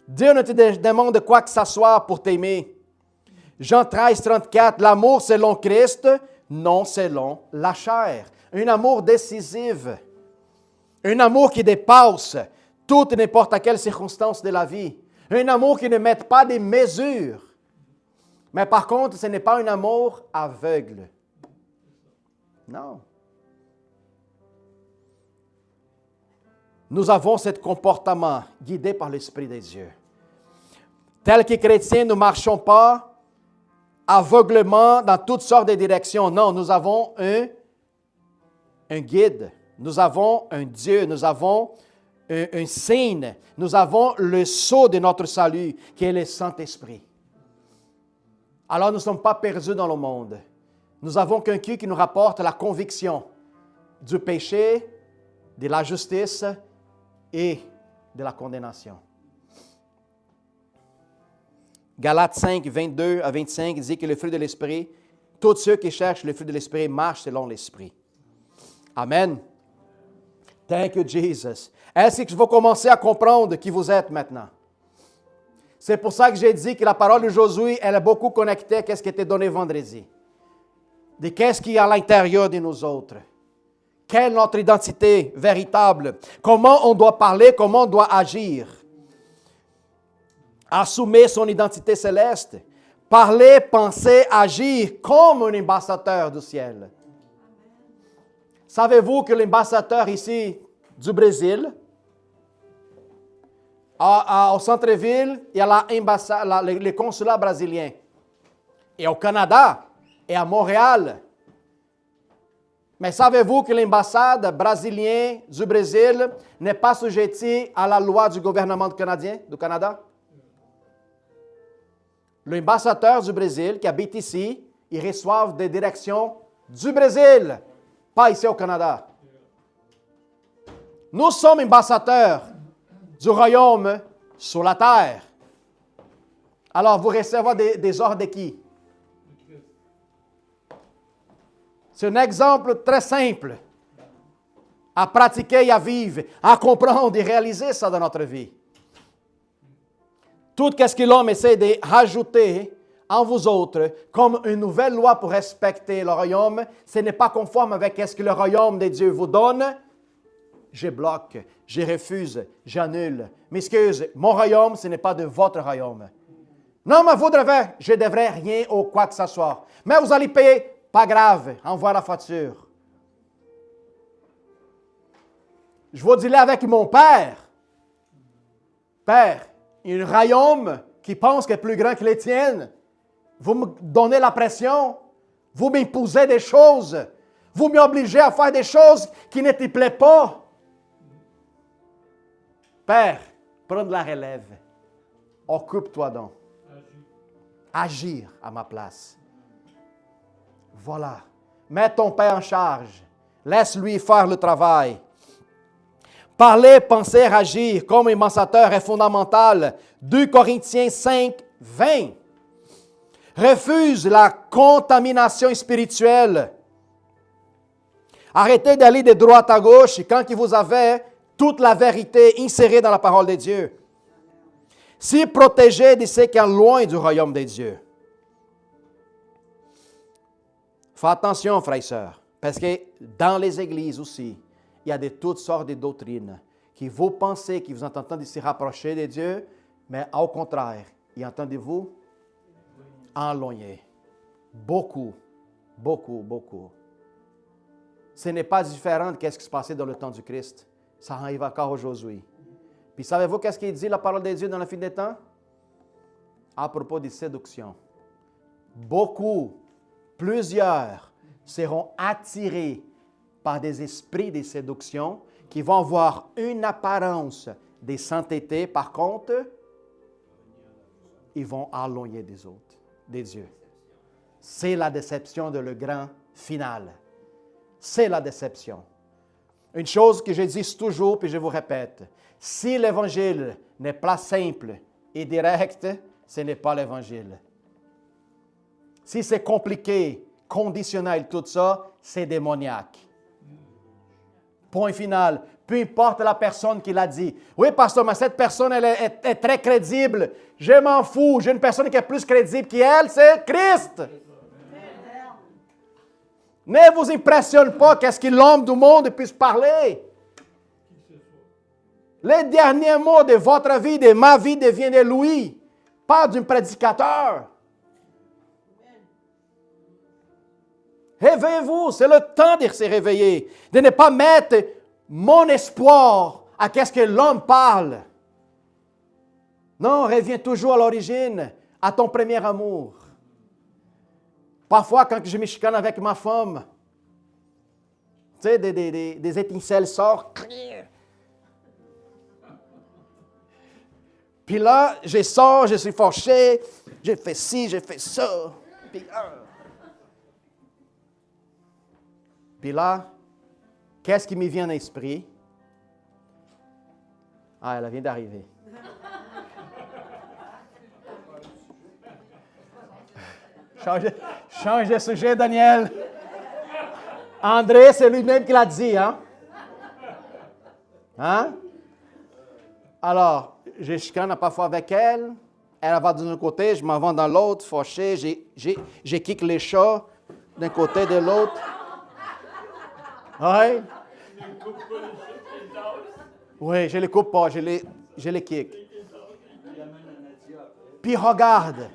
Dieu ne te demande quoi que ce soit pour t'aimer. Jean 13, 34, l'amour selon Christ, non selon la chair. Un amour décisif. Un amour qui dépasse toute n'importe quelle circonstance de la vie. Un amour qui ne met pas des mesures. Mais par contre, ce n'est pas un amour aveugle. Non. nous avons ce comportement guidé par l'Esprit de Dieu. Tel que chrétiens, nous ne marchons pas aveuglément dans toutes sortes de directions. Non, nous avons un guide, nous avons un Dieu, nous avons un signe, nous avons le sceau de notre salut, qui est le Saint-Esprit. Alors nous ne sommes pas perdus dans le monde. Nous avons quelqu'un qui nous rapporte la conviction du péché, de la justice et de la condamnation. Galates 5, 22 à 25 dit que le fruit de l'Esprit, tous ceux qui cherchent le fruit de l'Esprit marchent selon l'Esprit. Amen. Thank you, Jesus. Est-ce que je vais commencer à comprendre qui vous êtes maintenant? C'est pour ça que j'ai dit que la parole de Josué, elle est beaucoup connectée à ce qui était donné vendredi. De qu'est-ce qu'il y a à l'intérieur de nous autres. Quelle est notre identité véritable? Comment on doit parler, comment on doit agir? Assumer son identité céleste. Parler, penser, agir comme un ambassadeur du ciel. Savez-vous que l'ambassadeur ici du Brésil, au centre-ville, il y a le consulat brésilien. Et au Canada, et à Montréal. Mais savez-vous que l'ambassade brésilienne du Brésil n'est pas sujettée à la loi du gouvernement canadien, du Canada? L'ambassadeur du Brésil qui habite ici, il reçoit des directions du Brésil, pas ici au Canada. Nous sommes ambassadeurs du royaume sur la terre. Alors, vous recevez des ordres de qui? C'est un exemple très simple à pratiquer et à vivre, à comprendre et réaliser ça dans notre vie. Tout ce que l'homme essaie de rajouter en vous autres comme une nouvelle loi pour respecter le royaume, ce n'est pas conforme avec ce que le royaume de Dieu vous donne. Je bloque, je refuse, j'annule. M'excuse, mon royaume, ce n'est pas de votre royaume. Non, mais je ne devrais rien ou quoi que ce soit. Mais vous allez payer, pas grave, envoie la facture. Je vous dis là avec mon père. Père, un royaume qui pense qu'il est plus grand que les tiennes. Vous me donnez la pression. Vous m'imposez des choses. Vous m'obligez à faire des choses qui ne te plaisent pas. Père, prends de la relève. Occupe-toi donc. Agir à ma place. Voilà. Mets ton père en charge. Laisse-lui faire le travail. Parler, penser, agir comme ambassadeur est fondamental. 2 Corinthiens 5, 20. Refuse la contamination spirituelle. Arrêtez d'aller de droite à gauche quand vous avez toute la vérité insérée dans la parole de Dieu. Si protégez de ceux qui sont loin du royaume de Dieu. Faites attention, frères et sœurs, parce que dans les églises aussi, il y a de toutes sortes de doctrines qui vous pensez, qui vous entendent de se rapprocher de Dieu, mais au contraire, y entendez-vous éloigner. Beaucoup, beaucoup, beaucoup. Ce n'est pas différent de ce qui se passait dans le temps du Christ. Ça arrive encore aujourd'hui. Puis savez-vous qu'est-ce qu'il dit la parole de Dieu dans la fin des temps? À propos de séduction. Beaucoup, plusieurs seront attirés par des esprits de séduction qui vont avoir une apparence de sainteté. Par contre, ils vont éloigner des autres, des dieux. C'est la déception de le grand final. C'est la déception. Une chose que je dis toujours, puis je vous répète, si l'Évangile n'est pas simple et direct, ce n'est pas l'Évangile. Si c'est compliqué, conditionnel, tout ça, c'est démoniaque. Point final. Peu importe la personne qui l'a dit. Oui, pasteur, mais cette personne, elle est très crédible. Je m'en fous. J'ai une personne qui est plus crédible qu'elle, c'est Christ. Ne vous impressionne pas qu'est-ce que l'homme du monde puisse parler. Les derniers mots de votre vie, de ma vie, deviennent de lui, pas d'un prédicateur. Réveillez-vous, c'est le temps de se réveiller, de ne pas mettre mon espoir à qu'est-ce que l'homme parle. Non, reviens toujours à l'origine, à ton premier amour. Parfois, quand je me chicane avec ma femme, tu sais, des étincelles sortent. Puis là, je sors, je suis fâché, j'ai fait ci, j'ai fait ça. Puis là, qu'est-ce qui me vient à l'esprit? Ah, elle vient d'arriver. Change de sujet, Daniel. André, c'est lui-même qui l'a dit, hein? Hein? Alors, je chicane parfois avec elle. Elle va d'un côté, je m'en vais dans l'autre, fâché. J'ai kick les chats d'un côté de l'autre. Oui? Oui, je les coupe pas, je les kick. Puis regarde.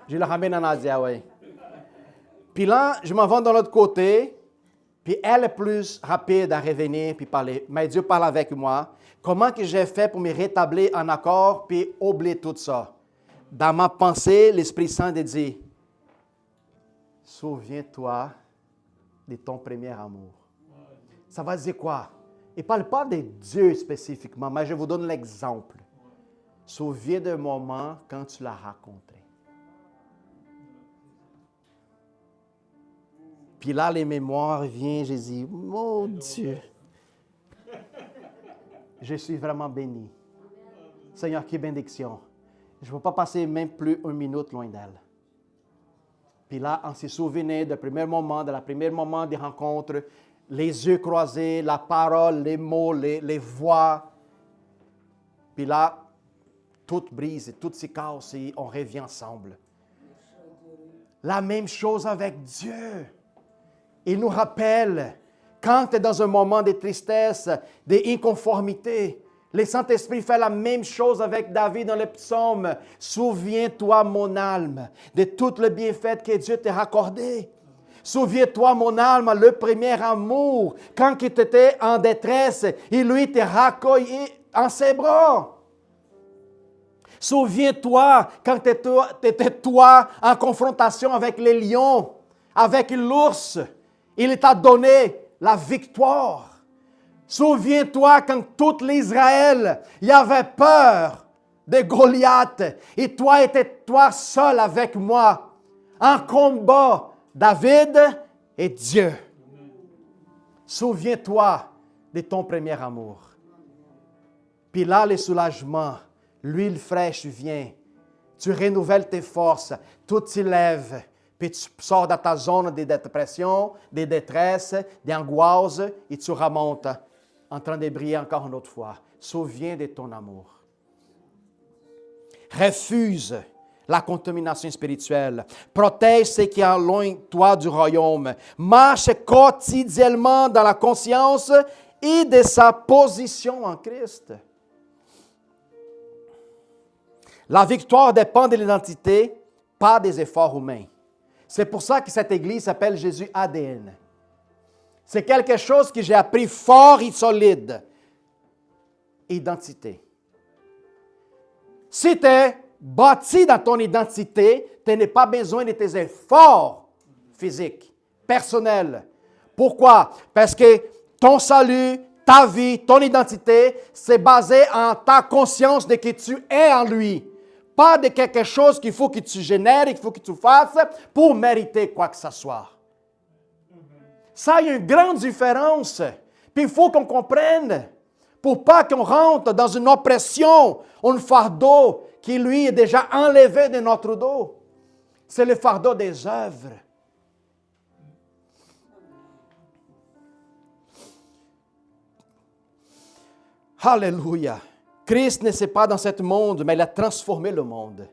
Je le ramène à Nadia, oui. Puis là, je m'en vais de l'autre côté, puis elle est plus rapide à revenir puis parler. Mais Dieu parle avec moi. Comment que j'ai fait pour me rétablir en accord puis oublier tout ça? Dans ma pensée, l'Esprit Saint dit, souviens-toi de ton premier amour. Ça va dire quoi? Il ne parle pas de Dieu spécifiquement, mais je vous donne l'exemple. Souviens d'un moment quand tu l'as rencontré. Puis là, les mémoires viennent, je dis, mon Dieu, je suis vraiment béni. Seigneur, quelle bénédiction. Je ne peux pas passer même plus une minute loin d'elle. Puis là, on se souvenait du premier moment, de la première moment des rencontres, les yeux croisés, la parole, les mots, les voix. Puis là, tout brise, tout se casse et on revient ensemble. La même chose avec Dieu. Il nous rappelle, quand tu es dans un moment de tristesse, d'inconformité, le Saint-Esprit fait la même chose avec David dans les psaumes. Souviens-toi, mon âme, de tout le bienfait que Dieu t'a accordé. Souviens-toi, mon âme, le premier amour, quand tu étais en détresse, et lui t'a raccueilli en ses bras. Souviens-toi, quand tu étais toi en confrontation avec les lions, avec l'ours, il t'a donné la victoire. Souviens-toi quand tout l'Israël y avait peur de Goliath et toi étais toi seul avec moi en combat, David et Dieu. Souviens-toi de ton premier amour. Puis là, le soulagement, l'huile fraîche vient. Tu renouvelles tes forces, tout s'élève. Puis tu sors de ta zone de dépression, de détresse, d'angoisse, et tu remontes en train de briller encore une autre fois. Souviens de ton amour. Refuse la contamination spirituelle. Protège ce qui est loin de toi du royaume. Marche quotidiennement dans la conscience et de sa position en Christ. La victoire dépend de l'identité, pas des efforts humains. C'est pour ça que cette église s'appelle Jésus ADN. C'est quelque chose que j'ai appris fort et solide. Identité. Si tu es bâti dans ton identité, tu n'as pas besoin de tes efforts physiques, personnels. Pourquoi? Parce que ton salut, ta vie, ton identité, c'est basé en ta conscience de que tu es en lui. Pas de quelque chose qu'il faut que tu génères, qu'il faut que tu fasses pour mériter quoi que ce soit. Ça, il y a une grande différence. Puis il faut qu'on comprenne. Pour pas qu'on rentre dans une oppression, un fardeau qui, lui, est déjà enlevé de notre dos. C'est le fardeau des œuvres. Alléluia. Christ n'est pas dans ce monde, mais il a transformé le monde.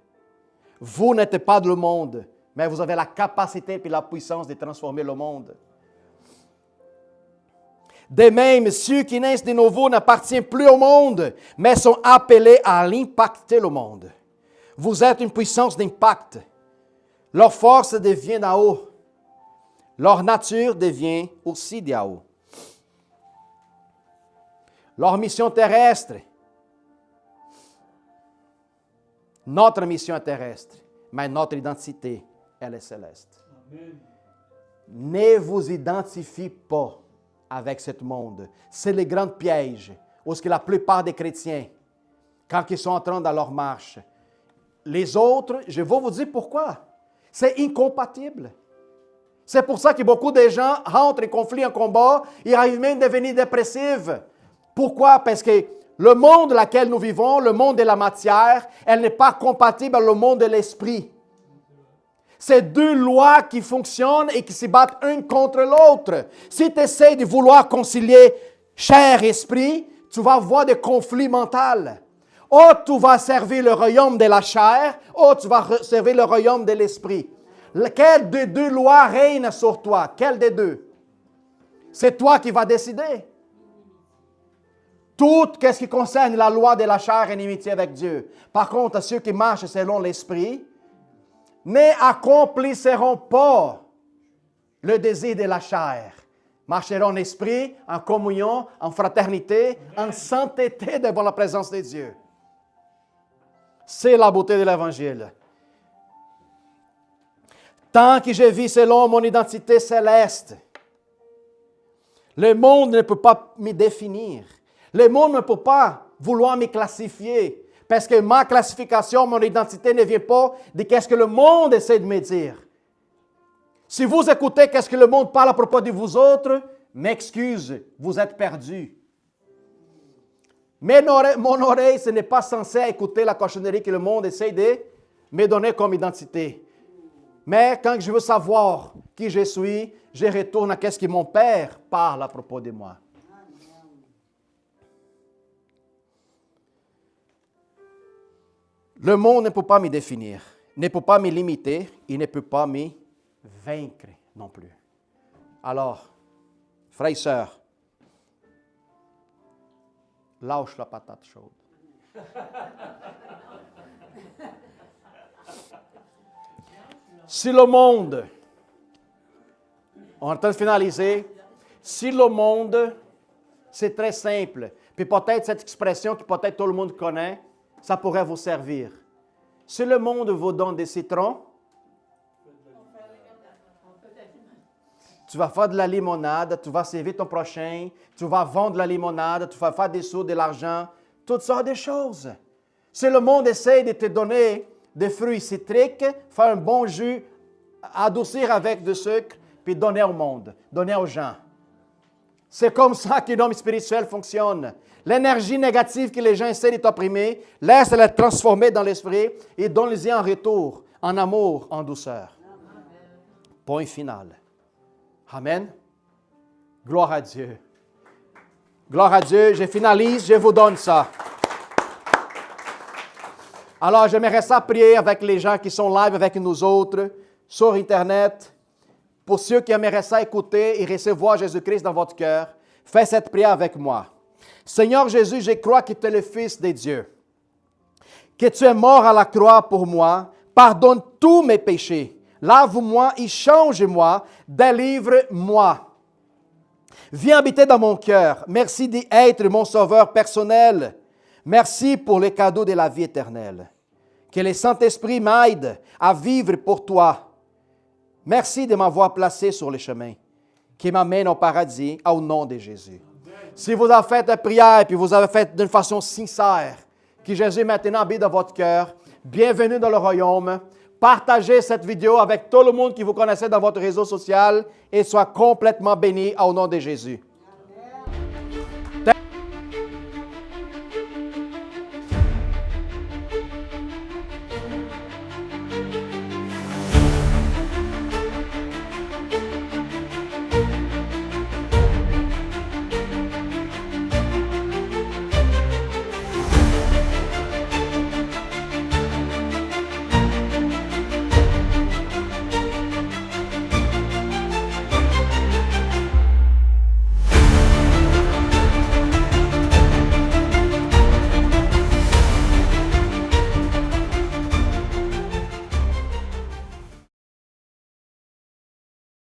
Vous n'êtes pas dans le monde, mais vous avez la capacité et la puissance de transformer le monde. De même, ceux qui naissent de nouveau n'appartiennent plus au monde, mais sont appelés à impacter le monde. Vous êtes une puissance d'impact. Leur force devient d'en haut. Leur nature devient aussi d'en haut. leur mission terrestre. Notre mission est terrestre, mais notre identité, elle est céleste. Ne vous identifiez pas avec ce monde. C'est le grand piège où la plupart des chrétiens, quand ils sont en train de leur marche, les autres, je vais vous dire pourquoi. C'est incompatible. C'est pour ça que beaucoup de gens rentrent en conflit, en combat, ils arrivent même à devenir dépressifs. Pourquoi? Parce que le monde dans lequel nous vivons, le monde de la matière, elle n'est pas compatible avec le monde de l'esprit. C'est deux lois qui fonctionnent et qui se battent une contre l'autre. Si tu essaies de vouloir concilier chair et esprit, tu vas avoir des conflits mentaux. Ou tu vas servir le royaume de la chair, ou tu vas servir le royaume de l'esprit. Lequel des deux lois règne sur toi? Quel des deux? C'est toi qui vas décider. Tout ce qui concerne la loi de la chair est inimitié avec Dieu. Par contre, ceux qui marchent selon l'esprit n'accompliront pas le désir de la chair. Marcheront en esprit, en communion, en fraternité, en sainteté devant la présence de Dieu. C'est la beauté de l'Évangile. Tant que je vis selon mon identité céleste, le monde ne peut pas me définir. Le monde ne peut pas vouloir me classifier. Parce que ma classification, mon identité ne vient pas de ce que le monde essaie de me dire. Si vous écoutez ce que le monde parle à propos de vous autres, m'excuse, vous êtes perdus. Mais mon oreille, ce n'est pas censé écouter la cochonnerie que le monde essaie de me donner comme identité. Mais quand je veux savoir qui je suis, je retourne à ce que mon Père parle à propos de moi. Le monde ne peut pas me définir, ne peut pas me limiter, il ne peut pas me vaincre non plus. Alors, frères et sœurs, lâche la patate chaude. Si le monde, on est en train de finaliser, si le monde, c'est très simple, puis peut-être cette expression que peut-être tout le monde connaît, ça pourrait vous servir. Si le monde vous donne des citrons, tu vas faire de la limonade, tu vas servir ton prochain, tu vas vendre de la limonade, tu vas faire des sous, de l'argent, toutes sortes de choses. Si le monde essaie de te donner des fruits citriques, faire un bon jus, adoucir avec du sucre, puis donner au monde, donner aux gens. C'est comme ça que l'homme spirituel fonctionne. L'énergie négative que les gens essaient de t'opprimer, laisse-la transformer dans l'esprit et donne-les en retour, en amour, en douceur. Amen. Point final. Amen. Gloire à Dieu. Gloire à Dieu. Je finalise, je vous donne ça. Alors, j'aimerais ça prier avec les gens qui sont live avec nous autres sur Internet. Pour ceux qui aimeraient ça écouter et recevoir Jésus-Christ dans votre cœur, faites cette prière avec moi. Seigneur Jésus, je crois que tu es le Fils de Dieu, que tu es mort à la croix pour moi. Pardonne tous mes péchés. Lave-moi et change-moi. Délivre-moi. Viens habiter dans mon cœur. Merci d'être mon sauveur personnel. Merci pour le cadeau de la vie éternelle. Que le Saint-Esprit m'aide à vivre pour toi. Merci de m'avoir placé sur le chemin qui m'amène au paradis au nom de Jésus. Si vous avez fait la prière et puis vous avez fait d'une façon sincère, que Jésus maintenant habite dans votre cœur, bienvenue dans le royaume. Partagez cette vidéo avec tout le monde qui vous connaissait dans votre réseau social et soyez complètement bénis au nom de Jésus.